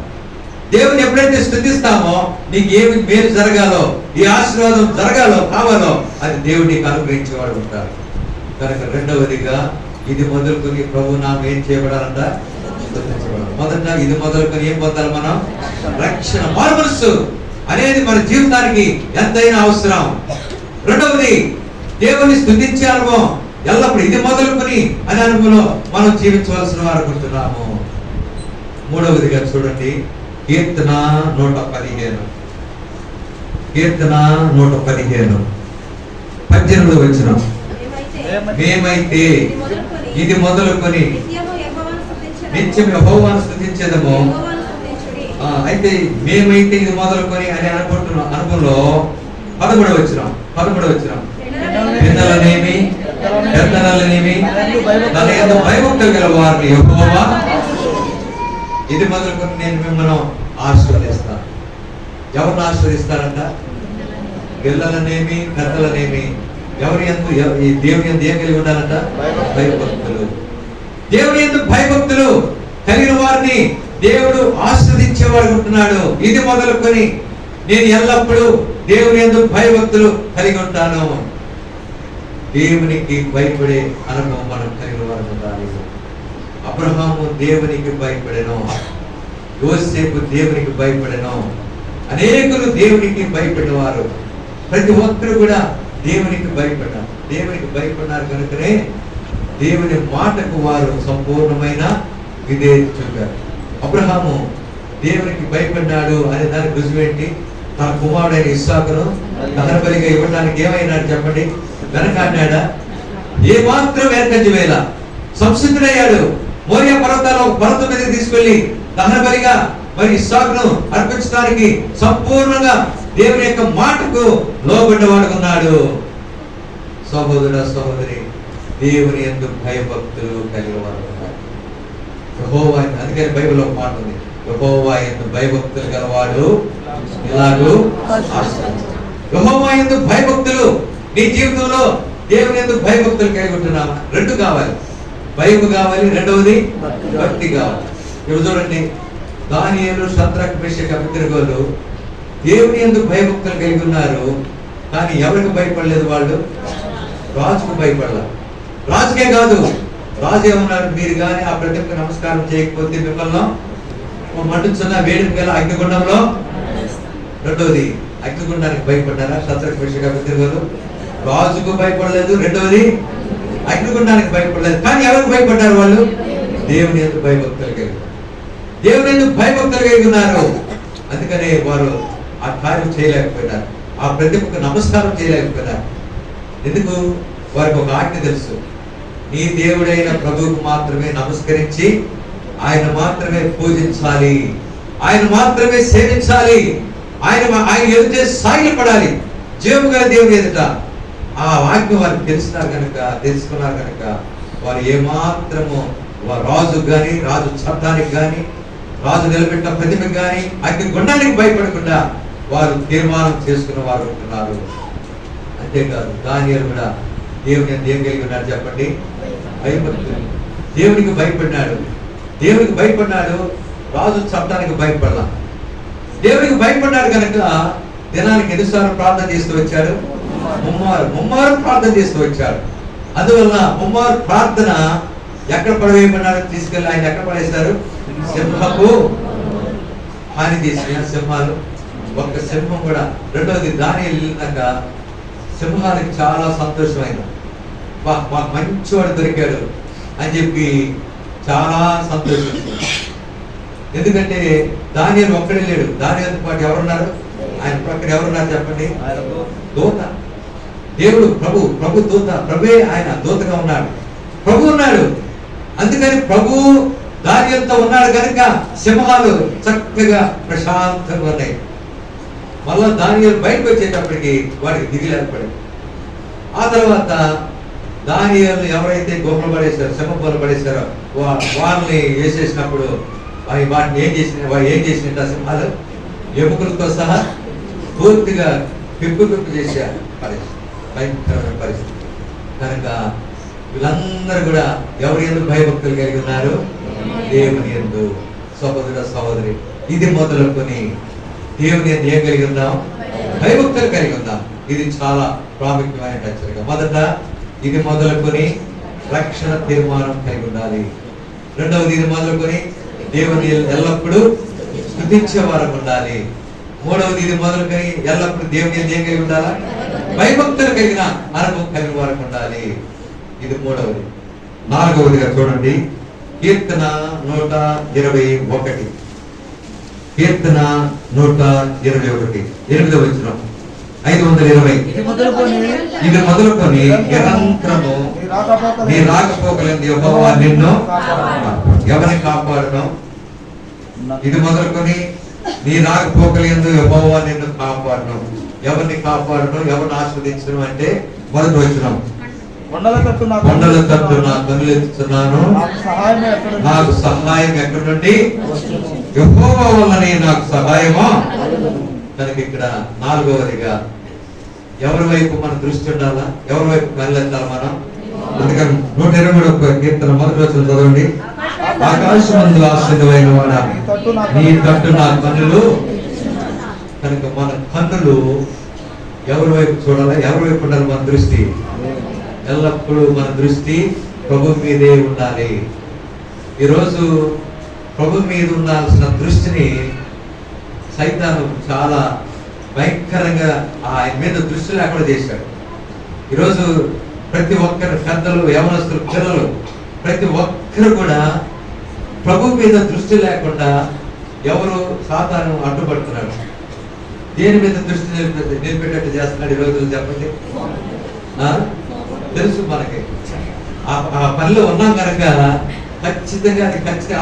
దేవుని ఎప్పుడైతే స్తుతిస్తామో నీకు ఏమి మేలు జరగాలో, ఈ ఆశీర్వాదం జరగాలో, కావాలో అది దేవుడు నీకు అనుగ్రహించేవాడు ఉంటారు. కనుక రెండవదిగా ఇది మొదలుకొని ప్రభు నామం ఏం చేయబడాలంట? స్తుతించబడాలి. మొదట ఇది మొదలుకొని ఏం పొందాలి మనం? రక్షణ, మారుమనస్సు అనేది మన జీవితానికి ఎంతైనా అవసరం. రెండవది దేవుని స్తుతించే అనుభవం ఎల్లప్పుడు ఇది మొదలుకొని అనే అనుభవంలో మనం జీవించవలసిన వారు అనుకుంటున్నాము. మూడవదిగా చూడండి, కీర్తన 115 18వ వచనం. మేమైతే ఇది మొదలుకొని నిత్యం యెహోవాను స్తుతించెదము. అయితే మేమైతే ఇది మొదలుకొని అని అనుకుంటున్నాం అనుభవంలో 13వ వచనం పెద్దలనేమి తన యందు భయభక్తులు గల వారిని యెహోవా ఇది మొదలుకొని నేను మిమ్మల్ని ఆశీర్వదిస్తాను. ఎవరిని ఆశీర్వదిస్తారంట? పిల్లలనేమి పెద్దలనేమి ఎవరి యందు ఈ దేవుని యందు ఏం కలిగి ఉండాలంట? భయభక్తులు. దేవుని యందు భయభక్తులు కలిగిన వారిని దేవుడు ఆశీర్వదించేవాడు ఉంటున్నాడు. ఇది మొదలుకొని నేను ఎల్లప్పుడూ దేవుని యందు భయభక్తులు కలిగి ఉంటాను. దేవునికి భయపడే అనుభవం మనం కలిగిన వారు ఉండాలి. అబ్రహాము దేవునికి భయపడెను, యోసేపు దేవునికి భయపడెను, అనేకులు దేవునికి భయపడినవారు. ప్రతి ఒక్కరు కూడా దేవునికి భయపడ్డారు కనుకనే దేవుని మాటకు వారు సంపూర్ణమైన విధేయత చూపారు. అబ్రహాము దేవునికి భయపడ్డాడు అనే దానికి రుజువేంటి? తన కుమారుడైన ఇస్సాకును దహన బలిగా ఇవ్వడానికి ఏమైనాడు చెప్పండి? వెనకాడినాడా? ఏ మాత్రం వెనకంజ వేళ సంసిద్ధుడయ్యాడు. మోరియా పర్వతాల్లో పర్వతం మీదకి తీసుకెళ్లి దహన బలిగా మరి ఇస్సాకును అర్పించడానికి సంపూర్ణంగా దేవుని యొక్క మాటకు లోబడ్డవాడు ఉన్నాడు. సహోదర సహోదరి, దేవుని యందు భయభక్తులు కలిగిన వారు ఉన్నారు. యెహోవా, అందుకని బైబిల్లో ఒక మాట ఉంది, యెహోవా యందు భయభక్తులు గలవాడు ఇలాగూ ఆశీర్వదిస్తాడు. యెహోవా యందు భయభక్తులు నీ జీవితంలో దేవుని యందు భయభక్తులు కలిగి ఉంటున్నావా? రెండు కావాలి, భయం కావాలి, రెండవది భక్తి కావాలి. ఇప్పుడు చూడండి, దానియేలు, షద్రక్, మేషక్, అబేద్నెగోలు దేవుని యందు భయభక్తులు కలిగి ఉన్నారు. కానీ ఎవరికి భయపడలేదు? వాళ్ళు రాజుకు భయపడలా. రాజుకే కాదు, రాజు ఏమన్నారు? మీరు కానీ ఆ ప్రతిమకు నమస్కారం చేయకపోతే మిమ్మల్ని మండుచున్న వేడికి గల అగ్నిగుండంలో. రెండవది, అగ్నిగుండానికి భయపడ్డారా షద్రక్, మేషక్, అబేద్నెగోలు? రాజుకు భయపడలేదు. రెండవది, అగ్నిగుండానికి భయపడలేదు. కానీ ఎవరికి భయపడ్డారు? వాళ్ళు దేవుని యందు భయభక్తులు కలిగి ఉన్నారు. అందుకనే వారు ఆ కార్యం చేయలేకపోయినారు, ఆ ప్రతిమకు నమస్కారం చేయలేకపోయినారు. ఎందుకు? వారికి ఒక ఆజ్ఞ తెలుసు, నీ దేవుడైన ప్రభువుకు మాత్రమే నమస్కరించి ఆయన మాత్రమే పూజించాలి, ఆయన మాత్రమే సేవించాలి, ఆయన ఎదుటే సాగిలపడాలి. జీవము గల దేవుని ఎదుట ఆ వాక్యం వారికి తెలుసుకున్నారు కనుక వారు ఏమాత్రము రాజు కానీ, రాజు చట్టానికి కానీ, రాజు నిలబెట్టిన ప్రతిభకు కానీ, అగ్ని గుండానికి భయపడకుండా వారు తీర్మానం చేసుకున్న వారు ఉంటున్నారు. అంతేకాదు దానియేలు కూడా దేవుని ఏం కలిగి ఉన్నాడు చెప్పండి? భయపడుతుంది. దేవునికి భయపడినాడు, దేవునికి భయపడినాడు, రాజు చట్టానికి భయపడలా. దేవునికి భయపడ్డాడు కనుక దినానికి ఎన్నిసార్లు ప్రార్థన చేస్తూ వచ్చాడు? ముమ్మారు ప్రార్థన చేస్తూ వచ్చాడు. అందువల్ల ముమ్మారు ప్రార్థన ఎక్కడ పడవేయమన్నాడు? తీసుకెళ్ళి ఆయన ఎక్కడ పడేశారు? సింహపు హాని చేసిన సింహాలు. ఒక్క సింహం కూడా. రెండవది దానియేలు వెళ్ళినాక సింహానికి చాలా సంతోషమైంది. మాకు మంచివాడు దొరికాడు అని చెప్పి చాలా సంతోషించింది. ఎందుకంటే దానియేలు ఒక్కడే లేడు, దానియేలుతో పాటు ఎవరున్నారు? ఆయన ప్రక్కన ఎవరున్నారు చెప్పండి? దూత. దేవుడు ప్రభు దూత, ప్రభువే ఆయన దూతగా ఉన్నాడు, ప్రభు ఉన్నాడు. అందుకని ప్రభు దానియేలుతో ఉన్నాడు కనుక సింహాలు చక్కగా ప్రశాంతంగా ఉన్నాయి. మళ్ళా దానియేలు బయటకు వచ్చేటప్పటికి వాడికి దిగులు ఏర్పడింది. ఆ తర్వాత దానియేలు ఎవరైతే గుహలు పడేశారో, సింహపులు పడేశారో వాళ్ళని వేసేసినప్పుడు వాటిని ఏం చేసినట్టు ఆ సింహాలు ఎముకలతో సహా పూర్తిగా పిప్పు చేశారు. భయంకరమైన పరిస్థితి. కనుక వీళ్ళందరూ కూడా ఎవరి యందు భయభక్తులు కలిగి ఉన్నారు? దేవుని యందు. సహోదర సహోదరి, ఇది మొదలుకొని దేవుని యందు ఏం కలిగి ఉన్నాం? భయభక్తులు కలిగి ఉన్నాం. ఇది చాలా ప్రాముఖ్యమైన హెచ్చరిక. మొదట ఇది మొదలుకొని రక్షణ తీర్మానం కలిగి ఉండాలి. రెండవది ఇది మొదలుకొని దేవుని ఎల్లప్పుడూ స్తుతించే వారు ఉండాలి. మూడవది ఇది మొదలుకొని ఎల్లప్పుడూ దేవుని ఏం కలిగి ఉండాలా? భయభక్తులు కలిగిన అనుభవం కలిగిన వారు ఉండాలి. ఇది మూడవది. నాలుగవదిగా చూడండి, కీర్తన 121. కీర్తన 121 8వ వచనం. 520. ఇది మొదలుకొని నిరంతరము నీ రాకపోకలందు యెహోవా నిన్ను ఎవరిని కాపాడును? ఇది మొదలుకొని నీ రాకపోకలందు యెహోవా నిన్ను కాపాడును. ఎవరిని కాపాడును? ఎవరిని ఆస్వాదించను అంటే మొదటి వచనం, కొండల తట్టు నా కన్నులెత్తుతున్నాను, నాకు సహాయం ఎక్కడి నుండి? యెహోవా వల్లనే నాకు సహాయమా. కనుక ఇక్కడ నాలుగవదిగా ఎవరి వైపు మన దృష్టి ఉండాలా? ఎవరి వైపు కళ్ళెత్తాలి మనం? అందుకని 123 కీర్తన మొదటి వచనం చదవండి. ఆకాశమందు ఆశ్రయమైన వాడా, నీ తట్టు నా కన్నులు. కనుక మన కన్నులు ఎవరి వైపు చూడాలి? ఎవరి వైపు ఉండాలి మన దృష్టి? ఎల్లప్పుడూ మన దృష్టి ప్రభు మీదే ఉండాలి. ఈరోజు ప్రభు మీద ఉండాల్సిన దృష్టిని సైతాను చాలా భయంకరంగా ఆయన మీద దృష్టి లేకుండా చేశాడు. ఈరోజు ప్రతి ఒక్కరు, పెద్దలు, యవనస్తులు, పిల్లలు, ప్రతి ఒక్కరు కూడా ప్రభు మీద దృష్టి లేకుండా ఎవరు సాతాను అడ్డుపడుతున్నాడు. దేని మీద దృష్టి నిలిపేటట్టు చేస్తున్నాడు ఈ రోజులు చెప్పండి? తెలుసు మనకి. ఆ పనిలో ఉన్నాం కనుక ఖచ్చితంగా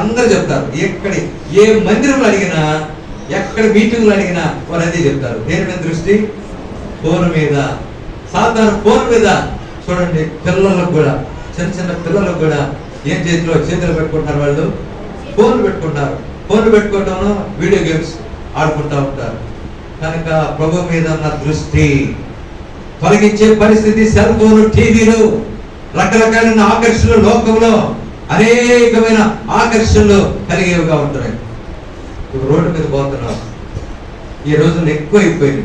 అందరూ చెప్తారు. ఏ మందిరంలో అడిగినా, ఎక్కడ మీటింగ్లు అడిగినా వారు అదే చెప్తారు. దేని మీద దృష్టి? ఫోన్ మీద. సాధారణ ఫోన్ మీద చూడండి. పిల్లలకు కూడా, చిన్న పిల్లలకు కూడా ఏం చేతులు పెట్టుకుంటారు వాళ్ళు? ఫోన్లు పెట్టుకుంటారు. ఫోన్లు పెట్టుకోవటం, వీడియో గేమ్స్ ఆడుకుంటూ ఉంటారు. కనుక ప్రభు మీద ఉన్న దృష్టి తొలగించే పరిస్థితి సెల్ ఫోన్, టీవీలు, రకరకాలైన ఆకర్షణలు, లోకంలో అనేకమైన ఆకర్షణలు కలిగేవిగా ఉంటున్నాయి. రోడ్డు మీద పోతున్నాం, ఈ రోజుల్లో ఎక్కువ అయిపోయింది.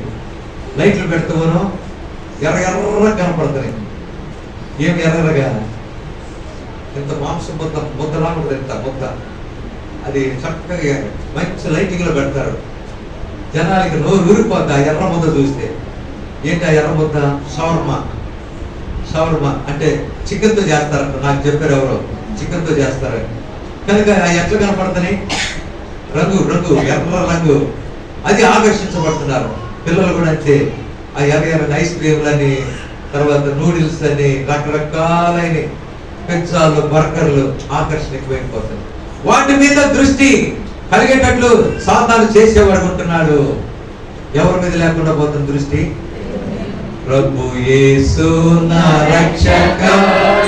లైట్లు పెడతామను ఎర్ర కనపడుతున్నాయి. ఏమి ఎర్రగా? ఇంత మాంసం ముద్దలా ఉంటుంది, ఇంత ముద్ద. అది చక్కగా మంచి లైటింగ్ లో పెడతారు. జనాలకి నోరు ఊరిపోతా ఎర్ర ముద్ద చూస్తే. ఏంటి ఆ ఎర్ర ముద్ద? షవర్మా అంటే చికెన్తో చేస్తారంట. నాకు చెప్పారు ఎవరో, చికెన్తో చేస్తారు. కనుక ఎట్లా కనపడుతున్నాయి? రంగు ఎర్ర రంగు. అది ఆకర్షించబడుతున్నారు. పిల్లలు కూడా అంతే. ఆ ఎర్ర ఐస్ క్రీమ్లని, తర్వాత నూడిల్స్ అని, రకరకాలైన పిజ్జాలు, బర్గర్లు ఆకర్షణ ఎక్కువైపోతుంది. వాటి మీద దృష్టి కలిగేటట్లు సాతాను చేసేవాడు ఉంటున్నాడు. ఎవరి మీద లేకుండా పోతుంది దృష్టి? ప్రభు యేసు నా రక్షక,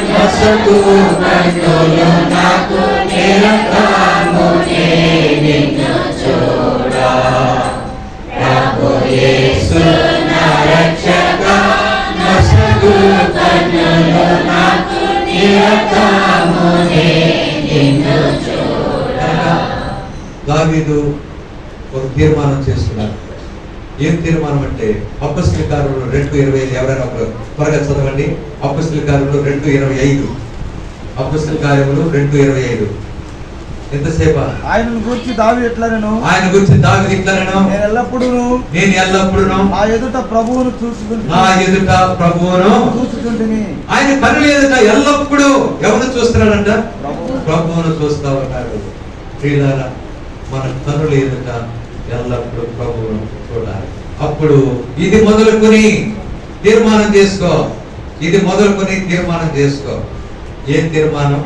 నొసగు కన్నులు నాకు నిరంతరము నిన్ను చూడా. ప్రభు యేసు నా రక్షక, నొసగు కన్నులు నాకు నిరంతరము నిన్ను చూడా. దావీదు ఒక తీర్మానం చేసుకున్నాడు. ఏం తీర్మానం అంటే అపొస్తలుల కార్యములు 2:25. ఎవరైనా ఒకరు త్వరగా చదవండి. అపొస్తలుల కార్యములు 2:25. అపొస్తలుల కార్యములు 2:25. ఎంతసేపు? ఆయన గురించి దావీదు ఇట్లనెను, నేను ఎల్లప్పుడూ నా ఎదుట ప్రభువును చూచుచుంటిని. ఆయన కన్నుల ఎదుట ఎల్లప్పుడూ ఎవరు చూస్తున్నాడంట? ప్రభువును చూస్తా ఉన్నాడు. ప్రియులారా, మన కన్నుల ఎదుట ఎల్లప్పుడూ ప్రభువును చూడాలి. అప్పుడు ఇది మొదలుకొని తీర్మానం చేసుకో. ఏం తీర్మానం?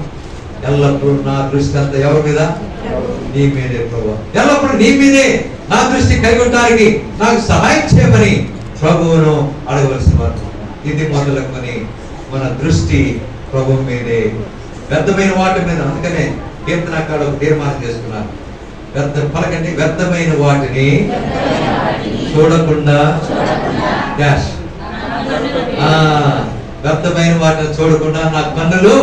ఎల్లప్పుడూ నా దృష్టి అంతా ఎవరి మీద? నీ మీదే ప్రభు. ఎల్లప్పుడు నీ మీదే నా దృష్టి కలిగి ఉండడానికి నాకు సహాయం చేయమని ప్రభువును అడగవలసిన వారు. ఇది మొదలుకొని మన దృష్టి ప్రభు మీదే, వ్యర్థమైన వాటి మీద. అందుకనే కీర్తనకారుడు ఒక తీర్మానం చేసుకున్నారు. పలకండి, వ్యర్థమైన వాటిని చూడకుండా డాష్. వ్యర్థమైన వాటిని చూడకుండా నా కన్నులు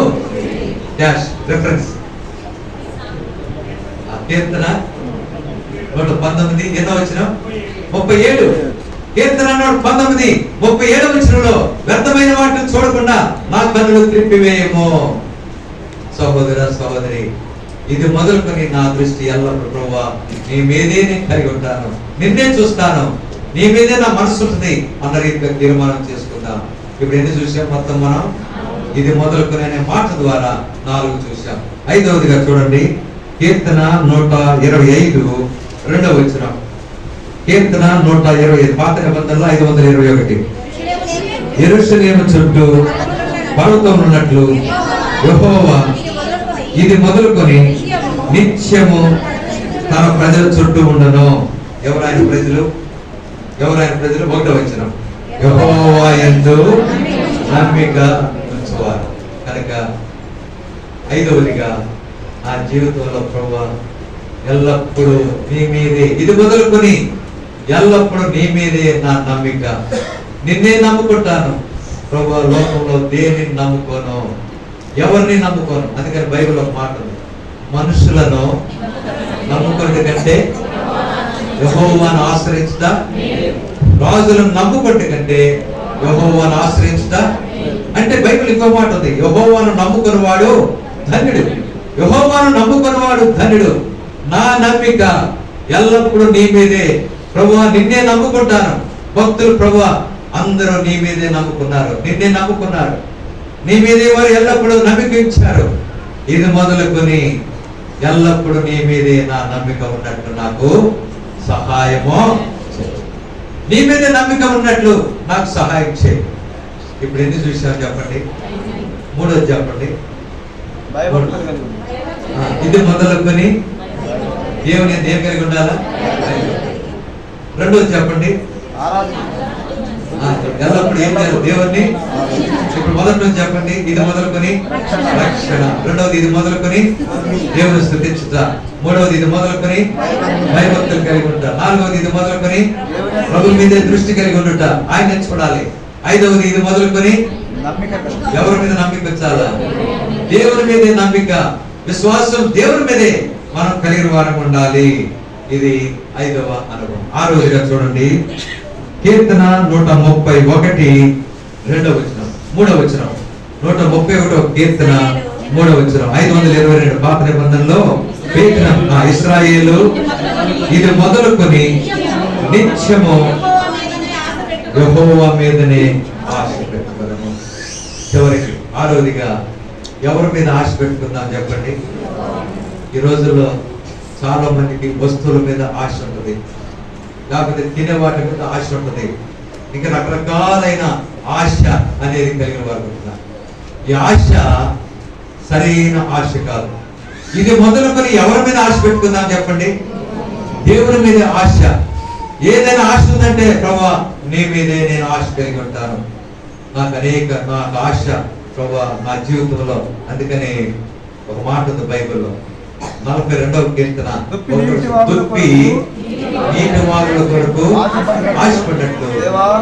డాష్. రిఫరెన్స్ కీర్తన 119 ఎన్నో వచనం? 37. కీర్తన 119:37 వచనంలో వ్యర్థమైన వాటిని చూడకుండా నా కన్నులు త్రిప్పివేయము. సహోదర సహోదరి, ఇది మొదలుకొని నా దృష్టి ఎల్లప్పుడూ ప్రభువా నీ మీదే నేను కలిగి ఉంటాను, నిన్నే చూస్తాను, నీ మీదే నా మనసు ఉంటుంది అన్న రీతిగా తీర్మానం చేసుకుందాం. ఇప్పుడు ఎన్ని చూసాం మొత్తం మనం? ఇది మొదలుకొని అనే మాట ద్వారా 4 చూసాం. 5వదిగా చూడండి, కీర్తన 125 2వ వచనం. కీర్తన 125 పాత నిబంధనలో 521. యెరూషలేము చుట్టూ పర్వతం ఉన్నట్లు యెహోవా ఇది మొదలుకొని నిత్యము తన ప్రజల చుట్టూ ఉండను. ఎవరైన ప్రజలు? 1వ వచనం. యెహోవా యందు నమ్మిక ఉంచువారు. కనుక 5వదిగా నా జీవితంలో ప్రభువా ఎల్లప్పుడూ నీ మీదే, ఇది మొదలుకొని ఎల్లప్పుడూ నీ మీదే నా నమ్మిక, నిన్నే నమ్ముకుంటాను ప్రభువా. లోకంలో దేనిని నమ్ముకోను, ఎవరిని నమ్ముకోను. అందుకని బైబిల్ ఒక మాట ఉంది, మనుషులను నమ్ముకునే కంటే యెహోవాను ఆశ్రయించుట, రాజులను నమ్ముకుంటే కంటే యెహోవాను ఆశ్రయించుట. అంటే బైబిల్ ఇంకో మాట ఉంది, యెహోవాను నమ్ముకున్నవాడు ధన్యుడు. నా నమ్మిక ఎల్లప్పుడూ నీ మీదే ప్రభువా, నిన్నే నమ్ముకుంటాను. భక్తులు ప్రభువా అందరూ నీ మీదే నమ్ముకున్నారు, నిన్నే నమ్ముకున్నారు, నీ మీదే వారు ఎల్లప్పుడూ నమ్మిక ఇచ్చారు. ఇది మొదలుకొని ఎల్లప్పుడూ నీ మీదే నా నమ్మిక ఉన్నట్లు నాకు సహాయము, నీ మీదే నమ్మిక ఉన్నట్లు నాకు సహాయం చేయి. ఇప్పుడు ఎన్ని చూసారు చెప్పండి? 3వది చెప్పండి. ఇది మొదలుకొని దేవుని ఏం కలిగి ఉండాలా? 2వది చెప్పండి. ఎల్లప్పుడు ఏం చేయాలి? దేవుణ్ణి. ఇప్పుడు మొదటి చెప్పండి, ఇది మొదలుకొని రక్షణ. 2వది ఇది మొదలుకొని దేవుని స్తుతించుట. 3వది ఇది మొదలుకొని భయభక్తులు కలిగి ఉంట. 4వది ఇది మొదలుకొని ప్రభు మీదే దృష్టి కలిగి ఉండుట, ఆయన చూడాలి. 5వది ఇది మొదలుకొని ఎవరి మీద నమ్మిక ఉంచాలా? దేవుని మీదే నమ్మిక, విశ్వాసం దేవుని మీదే మనం కలిగిన వారం ఉండాలి. ఇది 5వ అనుభవం. 6వదిగా చూడండి, కీర్తన 131 2వ వచనం, 3వ వచనం. 131 కీర్తన 3వ వచనం. 522 పాత నిబంధనలో ఇశ్రాయేలు ఇది మొదలుకొని నిత్యము యెహోవా మీదనే ఆశ పెట్టుకోవడము. చివరికి 6వదిగా ఎవరి మీద ఆశ పెట్టుకుందాం చెప్పండి? ఈ రోజుల్లో చాలా మందికి వస్తువుల మీద ఆశ ఉంటుంది, లేకపోతే తినే వాటి మీద ఆశ ఉంటుంది, ఇంకా రకరకాలైన ఆశ అనేది కలిగిన వారు ఉంటున్నారు. ఈ ఆశ సరైన ఆశ కాదు. ఇది మొదలుకొని ఎవరి మీద ఆశ పెట్టుకుందాం చెప్పండి? దేవుని మీద ఆశ. ఏదైనా ఆశ ఉందంటే ప్రభా నీ మీదే నేను ఆశ కలిగి ఉంటాను. నాకు ఆశ ప్రభా నా జీవితంలో. అందుకని ఒక మాట ఉంది బైబిల్లో, 42వ కీర్తన, దుప్పి నీటి వాగుల కొరకు ఆశపడ్డట్టు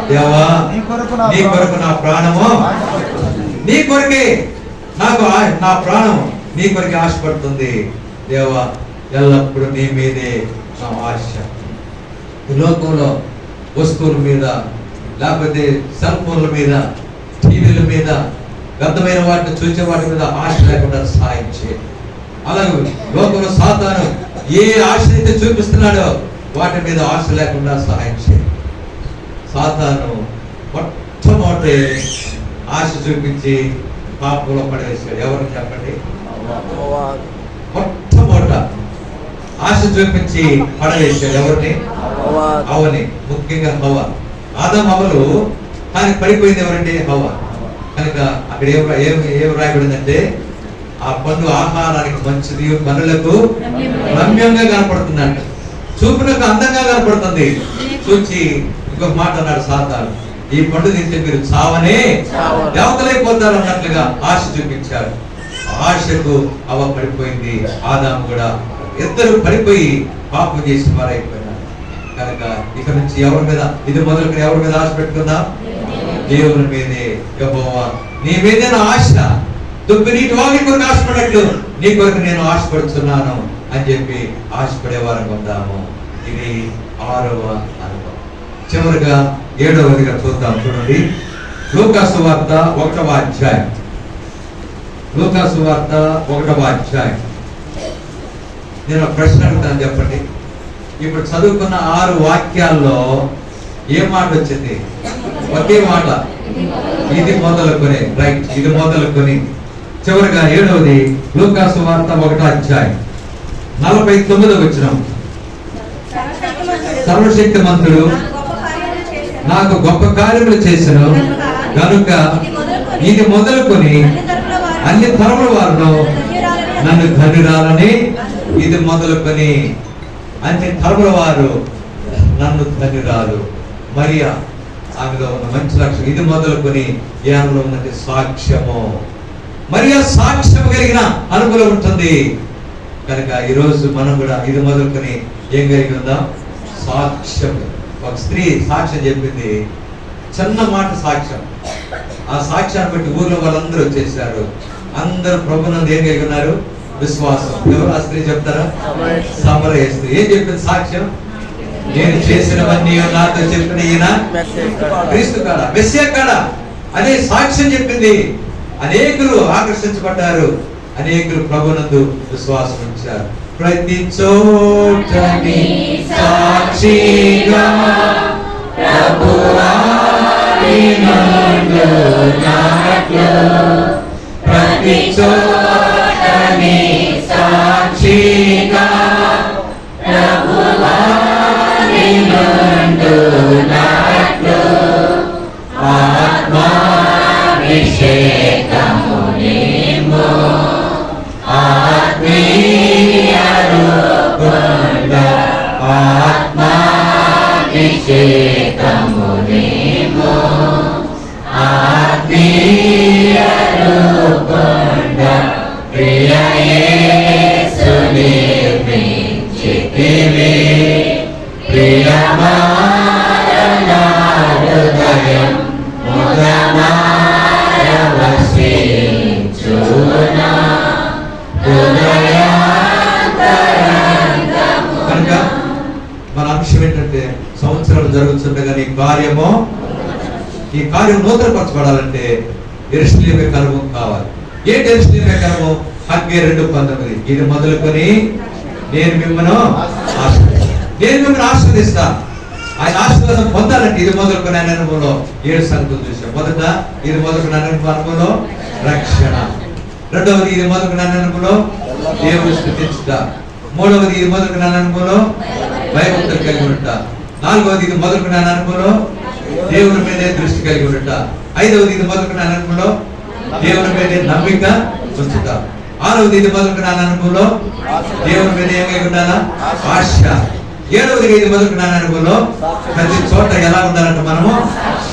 దేవా నీ కొరకు నా ప్రాణము, నీ కొరకే నా ప్రాణం నీ కొరకే ఆశపడుతుంది దేవా. ఎల్లప్పుడూ నీ మీదే నా ఆశ. ఈ లోకంలో వస్తువుల మీద, లేకపోతే సెల్ ఫోన్ల మీద, టీవీల మీద, వ్యర్థమైన వాటిని చూసే వాటి మీద ఆశ లేకుండా సహాయం చేయండి. అలాగే లోకంలో సాతాను ఏ ఆశ అయితే చూపిస్తున్నాడో వాటి మీద ఆశ లేకుండా సహాయం చేయండి. సాతాను మొట్టమొదటి ఆశ చూపించి పాపంలో పడవేశాడు. ఎవరు చెప్పండి? మొట్టమొదట ఆశ చూపించి పడవేశాడు. ఎవరిని? హవ్వని. ముఖ్యంగా హవ్వ. ఆదాము హవ్వలు కానీ పడిపోయింది ఎవరంటే హవ్వ. కనుక అక్కడ ఏం రాయబడిందంటే, ఆ పండు ఆహారానికి మంచిది, కనులకు రమ్యంగా కనపడుతుందంట, చూపునకు అందంగా కనపడుతుంది. చూచి ఇంకొక మాట అన్నాడు సాతాను, ఈ పండు తింటే మీరు చావనే దేవతలైపోతారు అన్నట్లుగా ఆశ చూపించాడు. ఆశకు హవ్వ పడిపోయింది, ఆదాము కూడా. ఇద్దరు పడిపోయి పాపం చేసి వారైపోయినారు. కనుక ఇక నుంచి ఎవరి మీద, ఇది మొదలుకొని ఎవరి మీద ఆశ పెట్టుకుందాం? దేవుని మీదే. యెహోవా నీ మీదే నా ఆశ, దుప్పి నీటి వాగుల కొరకు ఆశపడట్లు నీ కొరకు నేను ఆశపడుతున్నాను అని చెప్పి ఆశపడే వారికి ఉందాము. ఇది 6వ అనుభవం. చివరిగా 7వదిగా చూద్దాం. చూడండి, లూకా సువార్త 1వ అధ్యాయం. లూకా సువార్త 1వ అధ్యాయం. నేను ఒక ప్రశ్న అడుగుతాను, చెప్పండి. ఇప్పుడు చదువుకున్న 6 వాక్యాల్లో ఏ మాట వచ్చింది? ఒకే మాట, ఇది మొదలుకొని. రైట్, ఇది మొదలుకొని. చివరిగా 7వది లూకా సువార్త 1వ అధ్యాయం 49వ వచనం. సర్వశక్తిమంతుడు నాకు గొప్ప కార్యములు చేసెను కనుక ఇది మొదలుకొని అన్ని తరముల వారు నన్ను ధన్యురాలని. ఇది మొదలుకొని అన్ని తరముల వారు నన్ను ధన్యురాలు. మరియా ఆమెలో ఉన్న మంచి లక్షణం. ఇది మొదలుకొని ఆమెలో ఉన్నది సాక్ష్యము. మరియా సాక్ష్యం కలిగిన అనుభవం ఉంటుంది. కనుక ఈరోజు మనం కూడా ఇది మొదలుకొని ఏం కలిగి ఉందాం? సాక్ష్యం. ఒక స్త్రీ సాక్ష్యం చెప్పింది, చిన్న మాట సాక్ష్యం. ఆ సాక్ష్యాన్ని బట్టి ఊర్లో వాళ్ళందరూ వచ్చేసారు. అందరూ ప్రభునందు ఏం కలిగి ఉన్నారు? విశ్వాసం. ఎవరు ఆ స్త్రీ చెప్తారా? సమరయ స్త్రీ. ఏం చెప్పింది సాక్ష్యం? నేను చేసినవన్నీ నాతో చెప్పిన ఈయన క్రీస్తు కాడా, మెస్సియా కాడా అనే సాక్ష్యం చెప్పింది. అనేకులు ఆకర్షించబడ్డారు, అనేకులు ప్రభునందు విశ్వాసం ఉంచారు. ప్రతి చోట సాక్షిగా ప్రభువా ప్రతి చోట సాక్షిగా ప్రభువా ఆత్మాభిషేకము నీము ఆత్మీయ రూపంద ఆత్మాభిషేకము నీము ఆత్మీయ రూపంద ప్రియ యేసుని ప్రేమించితివి ప్రియమారణ హృదయం ముదమారవసించునా హృదయాంతరంగము. కనుక మన అంశం ఏంటంటే, సంవత్సరాలు జరుగుతుండగా నీ కార్యము, ఈ కార్యం నూతనపరచబడాలంటే యెరూషలేము కలము కావాలి. ఏంటి యెరూషలేము కలము? హగ్గై 2:19. ఇది మొదలుకొని నేను మిమ్మల్ని ఆశీర్వదిస్తాను. ఆయన ఆశీర్వాదం పొందాలంటే ఇది మొదలుకొని ఆయన అనుభవంలో 7 సంగతులు చూసాం. మొదట ఇది మొదలుకొని అనుభవంలో రక్షణ. రెండవది ఇది మొదలుకొని అనుభవంలో దేవుని స్తుతించుట. మూడవది ఇది మొదలుకొని అనుభవంలో భయభక్తులు కలిగి ఉంట. నాలుగవది ఇది మొదలుకొని అనుభవంలో దేవుని మీదే దృష్టి కలిగి ఉంట. ఐదవది ఇది మొదలుకొని అనుభవంలో దేవుని మీదే నమ్మిక ఉంచుతాం. 6వది ఇది మొదలుకున్నాను అనుభవంలో దేవుని మీద ఏమై ఉండాలా? ఆశ. 7వదిగా ఇది మొదలుకున్నాను అనుభవంలో ప్రతి చోట ఎలా ఉండాలంటే మనము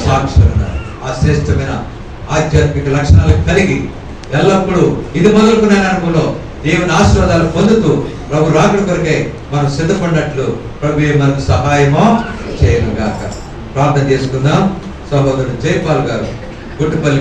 సాక్షులు ఉండాలి. ఆ శ్రేష్టమైన ఆధ్యాత్మిక లక్షణాలు కలిగి ఎల్లప్పుడూ ఇది మొదలుకున్నాను అనుభవంలో దేవుని ఆశీర్వాదాలు పొందుతూ ప్రభు రాకడ కొరకే మనం సిద్ధపడినట్లు ప్రభు మనకు సహాయమో చేయను గాక. ప్రార్థన చేసుకుందాం. సహోదరుడు జైపాల్ గారు గుట్టుపల్లి